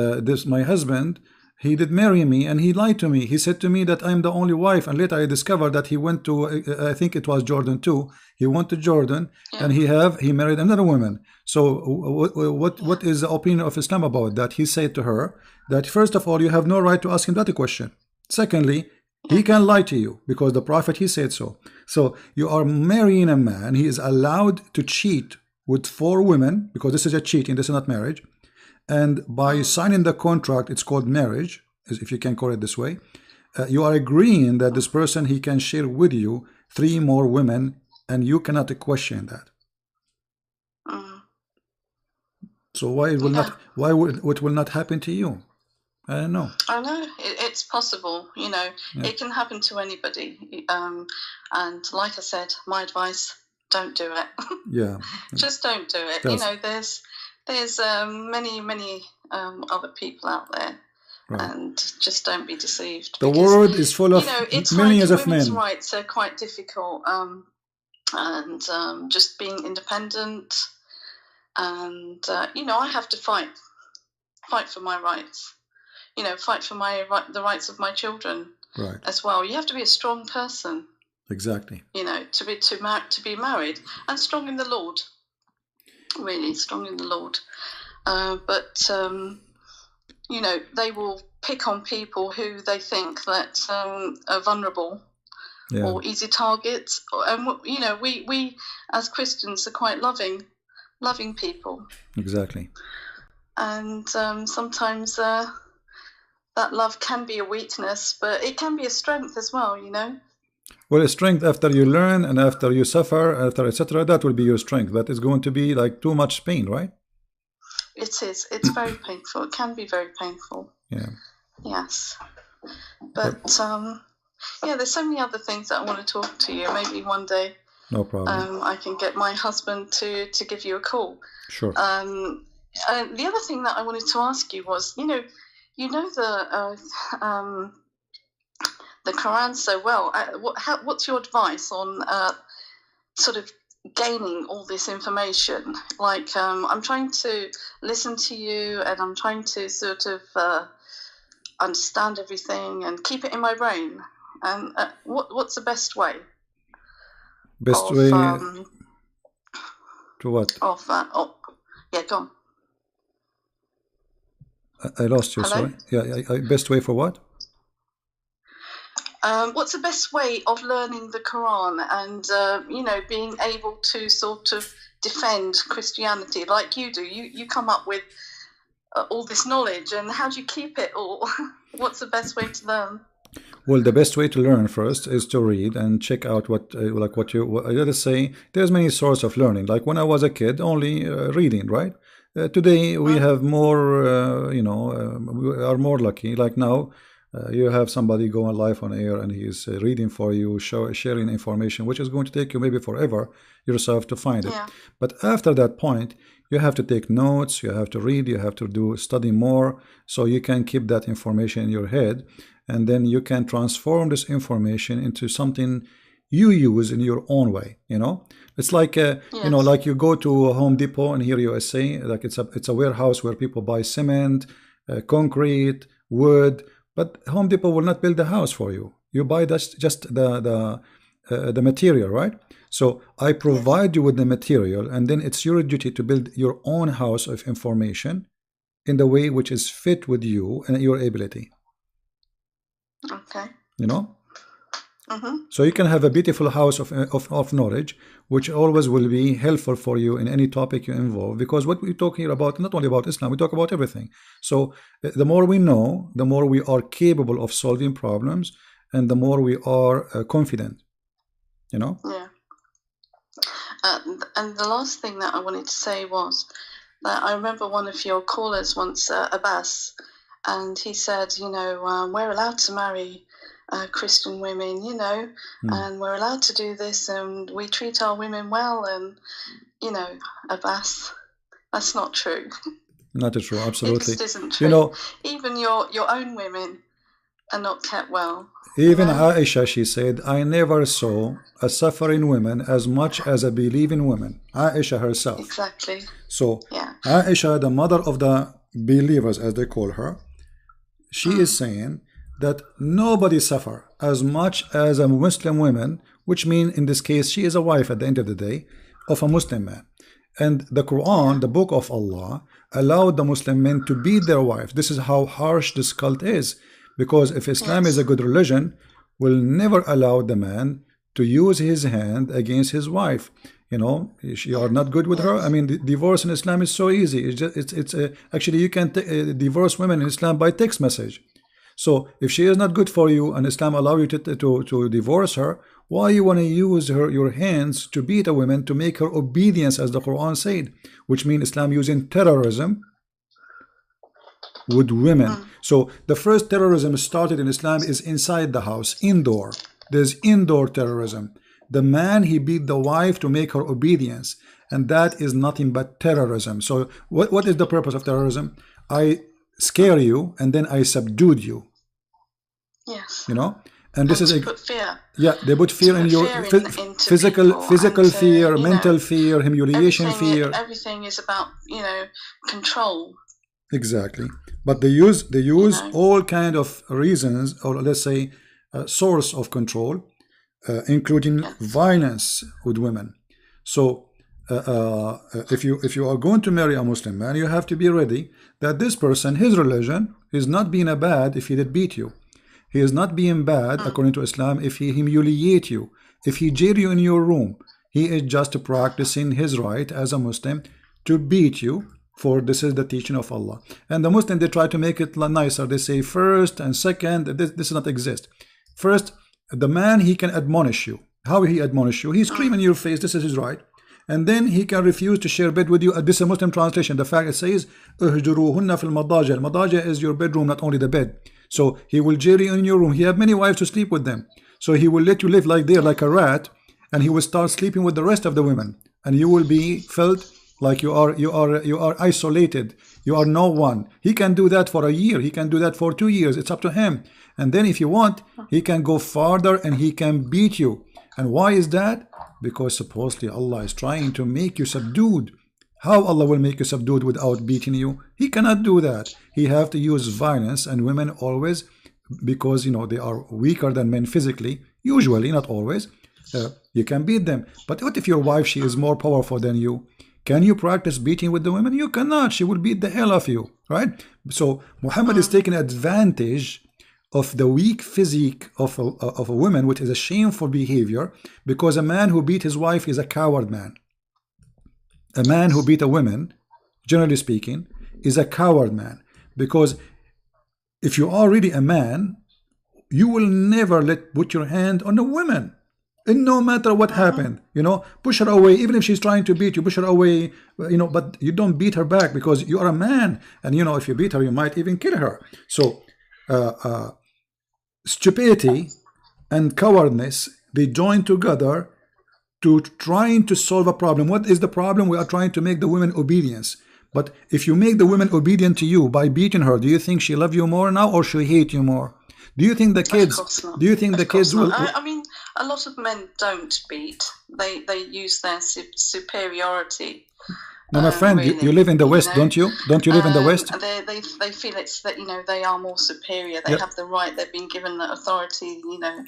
my husband, he did marry me and he lied to me. He said to me that I'm the only wife, and later I discovered that he went to I think it was Jordan too. He went to Jordan and he married another woman. So what is the opinion of Islam about that? He said to her that first of all, you have no right to ask him that question. Secondly, he can lie to you because the Prophet, he said so. So you are marrying a man. He is allowed to cheat with 4 women because this is a cheating. This is not marriage. And by signing the contract, it's called marriage, if you can call it this way. You are agreeing that this person, he can share with you 3 more women, and you cannot question that. So why it will not? Why it will not happen to you? I don't know. I know it's possible. You know, it can happen to anybody. And like I said, my advice: don't do it. Yeah. Just don't do it. You know, there's many other people out there, and just don't be deceived. The world is full of millions of men. Women's rights are quite difficult, and just being independent, and you know, I have to fight fight for my rights. You know, fight for the rights of my children as well. You have to be a strong person. Exactly. You know, to be married, and strong in the Lord. Really strong in the Lord. But you know, they will pick on people who they think that are vulnerable or easy targets. And you know, we as Christians are quite loving people. Exactly. And sometimes that love can be a weakness, but it can be a strength as well, you know. Well, a strength after you learn and after you suffer, after etc., that will be your strength. That is going to be like too much pain, right? It is. It's very painful. It can be very painful. Yeah. Yes. But yeah, there's so many other things that I want to talk to you. Maybe one day. No problem. I can get my husband to give you a call. Sure. The other thing that I wanted to ask you was, you know the Quran so well. What's your advice on sort of gaining all this information? Like, I'm trying to listen to you, and I'm trying to sort of understand everything and keep it in my brain. And what's the best way? Best way to what? Yeah, go on. I lost you. Hello? Sorry. Yeah. Best way for what? What's the best way of learning the Quran and you know, being able to sort of defend Christianity like you do? You come up with all this knowledge, and how do you keep it all? What's the best way to learn? Well, the best way to learn first is to read and check out what let us say, there's many sources of learning. Like when I was a kid, only reading, right? Today we have more, you know, we are more lucky. Like now, you have somebody going live on air and he's reading for you, sharing information, which is going to take you maybe forever yourself to find it. Yeah. But after that point, you have to take notes, you have to read, you have to study more, so you can keep that information in your head, and then you can transform this information into something you use in your own way. You know, it's like you know, like you go to Home Depot in here USA, like it's a warehouse where people buy cement, concrete, wood. But Home Depot will not build the house for you. You buy just the material, right? So I provide you with the material, and then it's your duty to build your own house of information in the way which is fit with you and your ability. Okay. You know? So you can have a beautiful house of knowledge, which always will be helpful for you in any topic you involve, because what we talk here about, not only about Islam, we talk about everything. So the more we know, the more we are capable of solving problems, and the more we are confident, you know? Yeah. And the last thing that I wanted to say was that I remember one of your callers once, Abbas, and he said, you know, we're allowed to marry Christian women, you know, and we're allowed to do this, and we treat our women well. And, you know, Abbas, that's not true. Not true, absolutely. It just isn't true. You know, even your own women are not kept well. Even Aisha, she said, I never saw a suffering woman as much as a believing woman. Aisha herself. Exactly. So, Aisha, the mother of the believers, as they call her, she is saying that nobody suffer as much as a Muslim woman, which means in this case she is a wife at the end of the day of a Muslim man. And the Quran, the book of Allah, allowed the Muslim men to beat their wife. This is how harsh this cult is, because if Islam is a good religion, will never allow the man to use his hand against his wife. You know, you are not good with her. I mean, the divorce in Islam is so easy. It's actually you can divorce women in Islam by text message. So if she is not good for you and Islam allow you to divorce her, why you want to use your hands to beat a woman, to make her obedience, as the Quran said, which means Islam using terrorism with women. So the first terrorism started in Islam is inside the house, indoor. There's indoor terrorism. The man, he beat the wife to make her obedience, and that is nothing but terrorism. So what is the purpose of terrorism? I scare you and then I subdued you. Yes. You know, and this is put fear. Yeah, they put fear in your physical fear, mental fear, humiliation fear. Everything is about, you know, control. Exactly. But they use all kind of reasons, or let's say source of control, including violence with women. So if you are going to marry a Muslim man, you have to be ready that this person, his religion, is not being a bad if he did beat you. He is not being bad according to Islam if he humiliate you, if he jail you in your room. He is just practicing his right as a Muslim to beat you, for this is the teaching of Allah. And the Muslim, they try to make it nicer. They say first and second. This does not exist. First, the man, he can admonish you. How he admonish you? He scream in your face, this is his right. And then he can refuse to share bed with you. This is a Muslim translation. The fact it says اهجروهن في المضاجع. المضاجع is your bedroom, not only the bed. So he will jail you in your room. He have many wives to sleep with them. So he will let you live like there, like a rat, and he will start sleeping with the rest of the women. And you will be felt like you are isolated. You are no one. He can do that for a year. He can do that for 2 years. It's up to him. And then if you want, he can go farther and he can beat you. And why is that? Because supposedly Allah is trying to make you subdued. How Allah will make you subdued without beating you? He cannot do that. He have to use violence, and women always, because you know they are weaker than men physically, usually, not always, you can beat them. But what if your wife, she is more powerful than you? Can you practice beating with the women? You cannot. She will beat the hell of you, right? So Muhammad is taking advantage of the weak physique of a woman, which is a shameful behavior, because a man who beat his wife is a coward man. A man who beat a woman, generally speaking, is a coward man, because if you are really a man, you will never put your hand on a woman, and no matter what happened, you know, push her away. Even if she's trying to beat you, push her away, you know, but you don't beat her back, because you are a man, and you know, if you beat her, you might even kill her. So stupidity and cowardness, they join together to trying to solve a problem. What is the problem? We are trying to make the women obedience. But if you make the woman obedient to you by beating her, do you think she love you more now, or she hate you more? Do you think the kids? Do you think the kids will? I mean, a lot of men don't beat. They use their superiority. No, my friend, really, you live in the West, don't you? Don't you live in the West? They feel it's that, you know, they are more superior. They have the right. They've been given the authority. You know.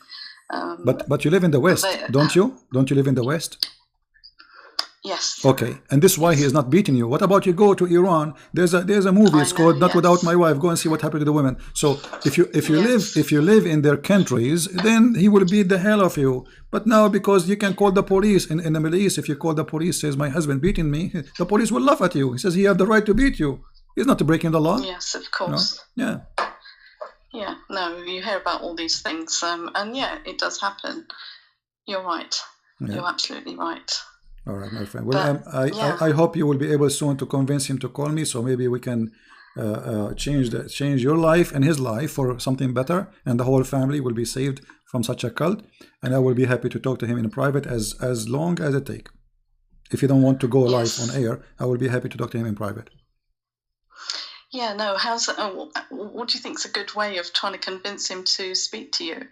But you live in the West, don't you? Don't you live in the West? Yes. Okay, and this is why he is not beating you. What about you go to Iran? There's a movie. It's called Not Without My Wife. Go and see what happened to the women. So if you live in their countries, then he will beat the hell of you. But now, because you can call the police in the Middle East, if you call the police, says my husband beating me, the police will laugh at you. He says he has the right to beat you. He's not breaking the law. Yes, of course. No? Yeah. Yeah. No, you hear about all these things, and yeah, it does happen. You're right. Yeah. You're absolutely right. All right, my friend. Well, I hope you will be able soon to convince him to call me, so maybe we can change your life and his life for something better, and the whole family will be saved from such a cult. And I will be happy to talk to him in private as long as it takes. If you don't want to go live on air, I will be happy to talk to him in private. Yeah, no. What do you think is a good way of trying to convince him to speak to you?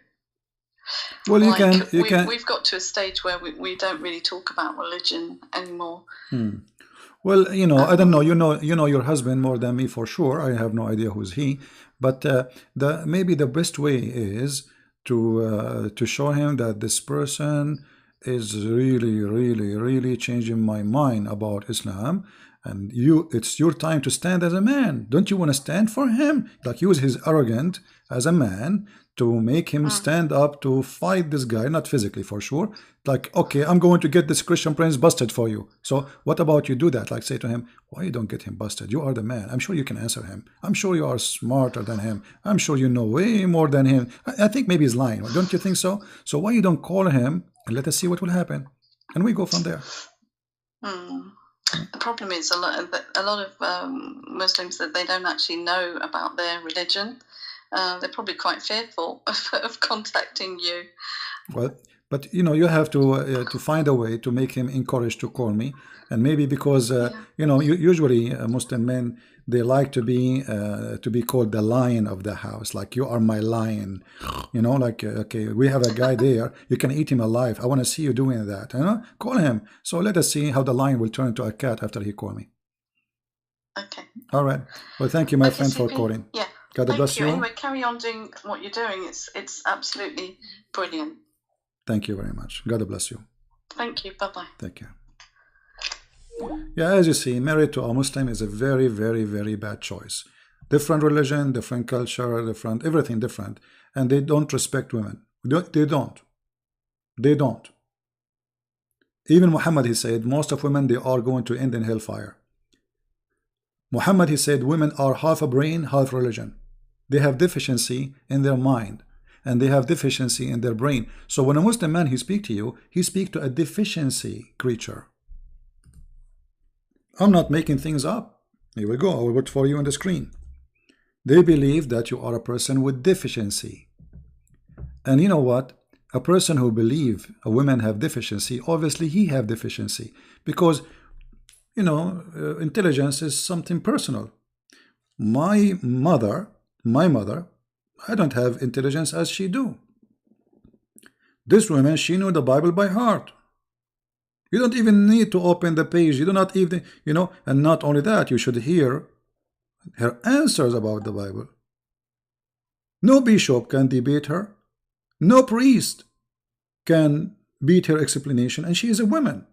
Well, you can. We've got to a stage where we don't really talk about religion anymore. Well, you know, I don't know. You know your husband more than me for sure. I have no idea who's he, but maybe the best way is to show him that this person is really changing my mind about Islam, and it's your time to stand as a man. Don't you want to stand for him? Like, use his arrogance as a man to make him stand up to fight this guy, not physically for sure. Like, okay, I'm going to get this Christian prince busted for you. So what about you do that? Like, say to him, why you don't get him busted? You are the man. I'm sure you can answer him. I'm sure you are smarter than him. I'm sure you know way more than him. I think maybe he's lying. Don't you think so? So why you don't call him and let us see what will happen? And we go from there. The problem is a lot of Muslims, that they don't actually know about their religion. They're probably quite fearful of contacting you. Well, but you know, you have to find a way to make him encouraged to call me, and maybe because you know, usually Muslim men, they like to be called the lion of the house. Like, you are my lion, you know. Like, okay, we have a guy there, you can eat him alive. I want to see you doing that. You know, call him. So let us see how the lion will turn into a cat after he call me. Okay. All right. Well, thank you, my friend, for CP. calling. Yeah. God bless you. Anyway, carry on doing what you're doing. It's absolutely brilliant. Thank you very much. God bless you. Thank you. Bye-bye. Thank you. Yeah, as you see, married to a Muslim is a very, very, very bad choice. Different religion, different culture, different everything different, and they don't respect women. They don't. They don't. Even Muhammad, he said, most of women, they are going to end in hellfire. Muhammad, he said, women are half a brain, half religion. They have deficiency in their mind, and they have deficiency in their brain. So when a Muslim man, he speak to you, he speak to a deficiency creature. I'm not making things up. Here we go. I will put for you on the screen. They believe that you are a person with deficiency. And you know what? A person who believes a woman have deficiency, obviously he have deficiency. Because, you know, intelligence is something personal. My mother, I don't have intelligence as she do. This woman, she knew the Bible by heart. You don't even need to open the page. You do not even, you know, and not only that, you should hear her answers about the Bible. No bishop can debate her. No priest can beat her explanation, and she is a woman.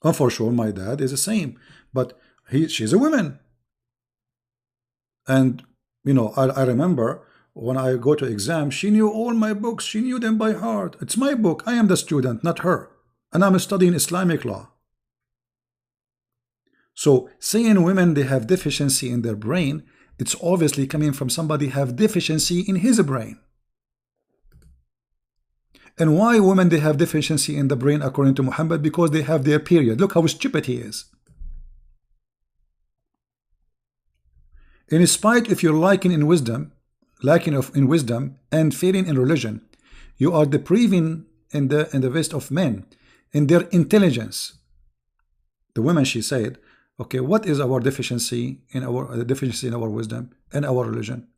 And for sure, my dad is the same, but she's a woman. And, you know, I remember when I go to exam, she knew all my books. She knew them by heart. It's my book. I am the student, not her. And I'm studying Islamic law. So saying women, they have deficiency in their brain, it's obviously coming from somebody have deficiency in his brain. And why women, they have deficiency in the brain according to Muhammad? Because they have their period. Look how stupid he is. In spite if you're lacking in wisdom, and failing in religion, you are depriving in the rest of men in their intelligence. The women, she said, okay, what is our deficiency in our wisdom and our religion?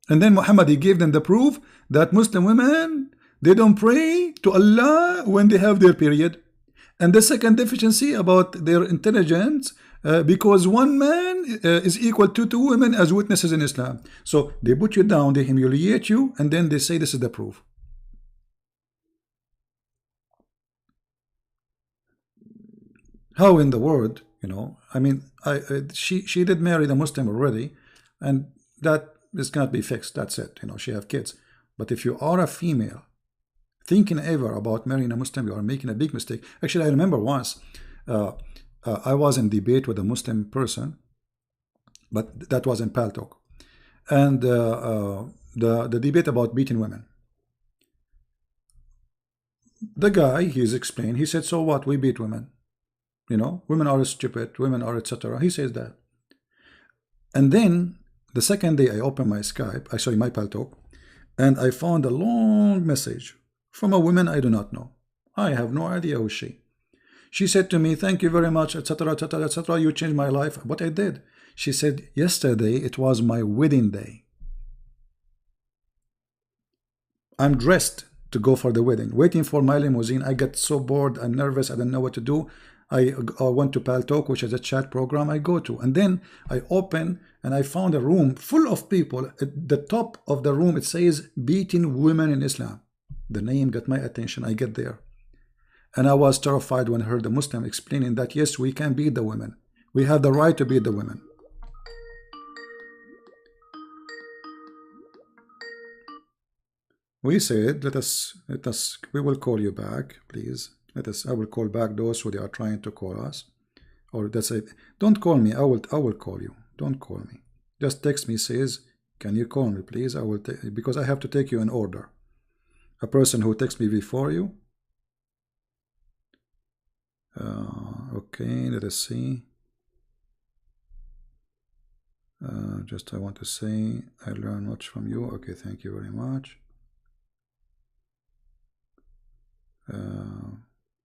And then Muhammad, he gave them the proof that Muslim women, they don't pray to Allah when they have their period. And the second deficiency about their intelligence, because one man is equal to two women as witnesses in Islam. So they put you down, they humiliate you, and then they say this is the proof. How in the world, you know, I mean, she did marry the Muslim already, and that is cannot be fixed. That's it. You know, she have kids. But if you are a female, thinking ever about marrying a Muslim, you are making a big mistake. Actually, I remember once I was in debate with a Muslim person, but that was in Paltalk, and the debate about beating women. The guy, he's explained. He said, "So what? We beat women. You know, women are stupid. Women are etc." He says that, and then the second day I opened my Skype, my Paltalk, and I found a long message from a woman I do not know. I have no idea who is she. She said to me, "Thank you very much, etc., etc., etc. You changed my life." What I did? She said, "Yesterday it was my wedding day. I'm dressed to go for the wedding, waiting for my limousine. I get so bored and nervous. I don't know what to do. I went to Paltalk, which is a chat program I go to, and then I open and I found a room full of people. At the top of the room, it says beating women in Islam. The name got my attention. I get there, and I was terrified when I heard the Muslim explaining that yes, we can beat the women. We have the right to beat the women. We said, let us, we will call you back, please. I will call back those who they are trying to call us. Or that's it. Don't call me. I will call you. Don't call me. Just text me, says, can you call me, please? I will because I have to take you in order. A person who texts me before you. Okay, let us see. Just I want to say, I learn much from you. Okay, thank you very much.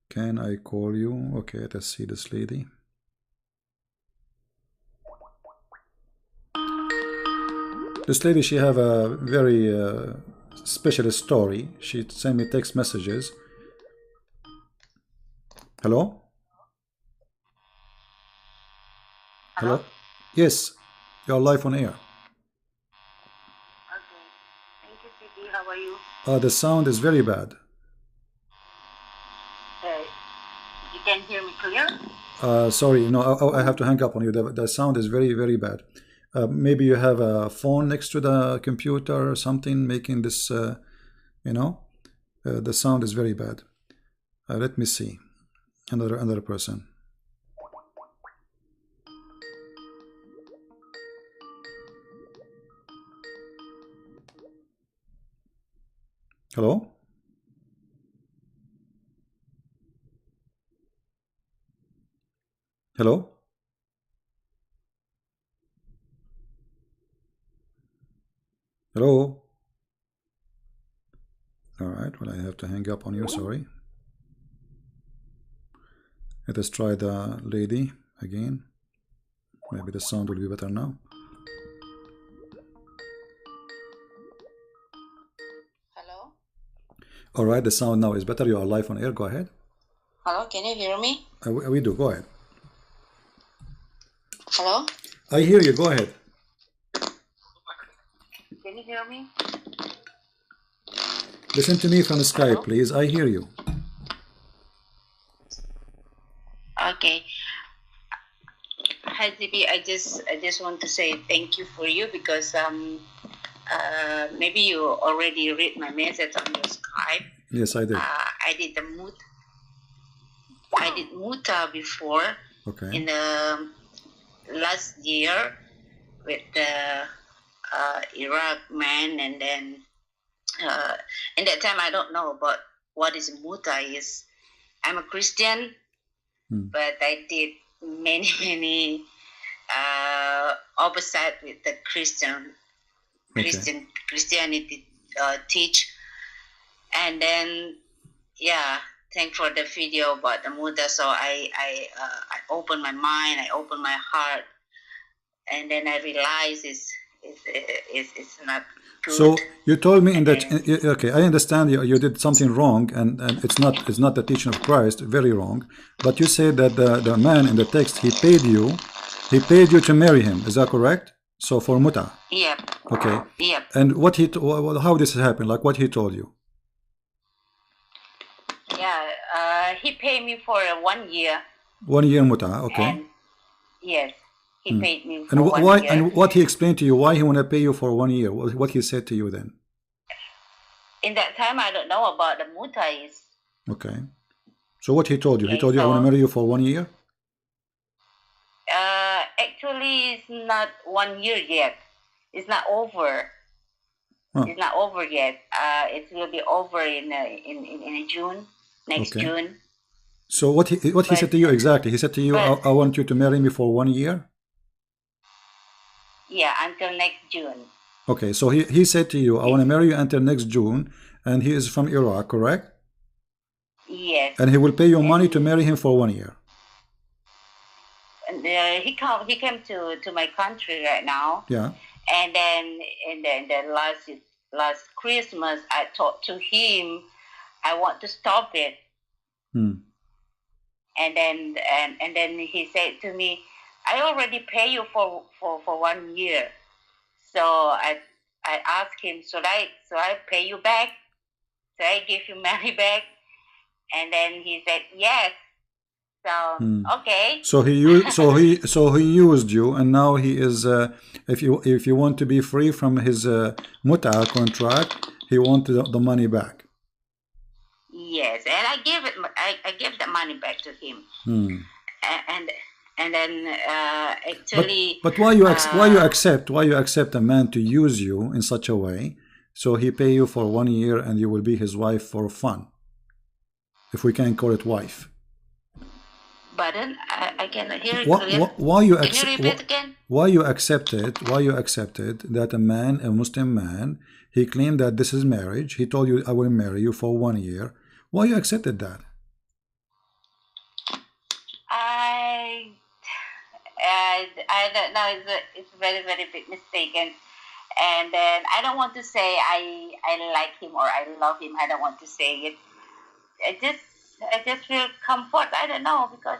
Can I call you? Okay, let us see this lady. This lady, she have a very special story. She sent me text messages. Hello? Hello? Yes, you're live on air. Okay. Thank you, Sidi. How are you? The sound is very bad. You can hear me clear? Sorry, no, I have to hang up on you. The sound is very, very bad. Maybe you have a phone next to the computer or something making this, the sound is very bad. Let me see. Another person. Hello? Hello? Hello? All right, well, I have to hang up on you, sorry. Let us try the lady again. Maybe the sound will be better now. Hello? All right, the sound now is better. You are live on air. Go ahead. Hello, can you hear me? We do. Go ahead. Hello? I hear you. Go ahead. Can you hear me? Listen to me from Skype, Hello? please. I hear you. Okay. Hi, Zibi. I just want to say thank you for you because maybe you already read my message on your Skype. Yes, I did. I did muta before. Okay. In the last year with the Iraq man, and then in that time I don't know about what is muta is. I'm a Christian, but I did many opposite with the Christianity teach, and then thank for the video about the muta. So I opened my mind, I opened my heart, and then I realized it's not good. So you told me in that okay, I understand you did something wrong, and it's not the teaching of Christ, very wrong. But you said that the man in the text, he paid you to marry him. Is that correct? So for muta. Yep. Okay. Yep. And what how this happened? Like what he told you? Yeah. He paid me for 1 year. 1 year muta. Okay. And yes. He paid me for and 1 year. And what he explained to you, why he want to pay you for 1 year? What he said to you then? In that time, I don't know about the mutais. Okay. So what he told you? Okay, he told you, I want to marry you for 1 year? Actually, it's not 1 year yet. It's not over. Huh. It's not over yet. It will be over in June, next June. So what he said to you exactly? He said to you, I want you to marry me for 1 year? Yeah, until next June. Okay, so he said to you, I want to marry you until next June, and he is from Iraq, correct? Yes. And he will pay you money to marry him for 1 year. And he came to my country right now. Yeah. And then in the last Christmas, I talked to him. I want to stop it. And then he said to me, I already pay you for 1 year. So I asked him, should I pay you back? Should I give you money back? And then he said yes. So okay. So he used you, and now he is. If you want to be free from his muta contract, he wants the money back. Yes, and I give the money back to him. And then actually. But why you accept a man to use you in such a way? So he pay you for 1 year, and you will be his wife for fun, if we can call it wife. But then I cannot hear it clearly. Why you Can you repeat again? Why you accepted that a Muslim man, he claimed that this is marriage. He told you, I will marry you for 1 year. Why you accepted that? I don't know. It's a very, very big mistake, and then I don't want to say I like him or I love him. I don't want to say it. I just feel comfort. I don't know, because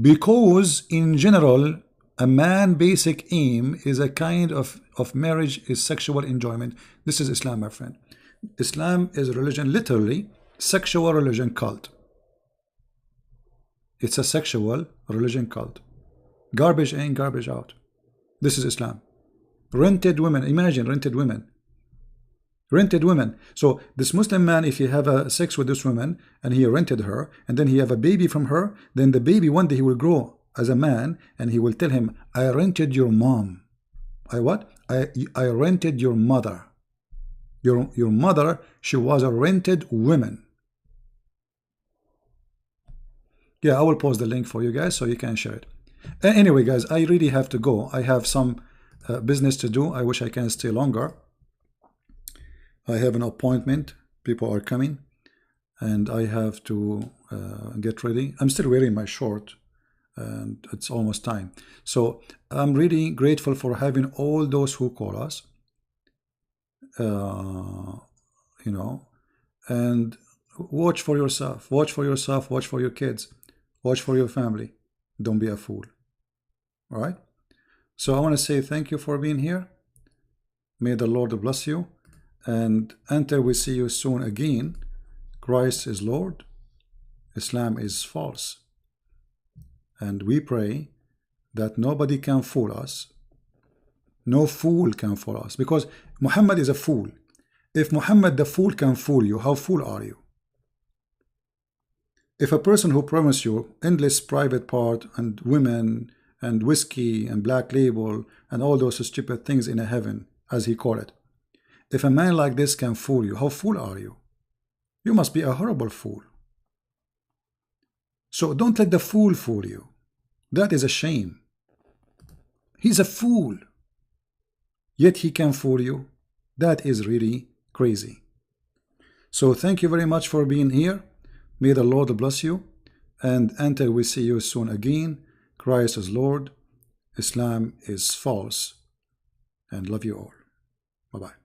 Because in general, a man's basic aim is a kind of marriage is sexual enjoyment. This is Islam, my friend. Islam is a religion, literally sexual religion cult. It's a sexual religion cult. Garbage in, garbage out. This is Islam. Rented women, imagine rented women. Rented women. So this Muslim man, if he have a sex with this woman and he rented her, and then he have a baby from her, then the baby one day he will grow as a man and he will tell him, I rented your mom. I what? I rented your mother. Your mother, she was a rented woman. Yeah, I will post the link for you guys so you can share it. Anyway, guys, I really have to go. I have some business to do. I wish I can stay longer. I have an appointment. People are coming, and I have to get ready. I'm still wearing my short, and it's almost time. So I'm really grateful for having all those who call us. You know, and watch for yourself. Watch for yourself. Watch for your kids. Watch for your family. Don't be a fool. All right. So I want to say thank you for being here. May the Lord bless you. And until we see you soon again, Christ is Lord, Islam is false. And we pray that nobody can fool us. No fool can fool us, because Muhammad is a fool. If Muhammad the fool can fool you, how fool are you? If a person who promised you endless private part and women and whiskey and black label and all those stupid things in a heaven, as he called it, if a man like this can fool you, how fool are you? You must be a horrible fool. So don't let the fool fool you. That is a shame. He's a fool, yet he can fool you. That is really crazy. So thank you very much for being here. May the Lord bless you. And until we see you soon again, Christ is Lord, Islam is false, and love you all. Bye-bye.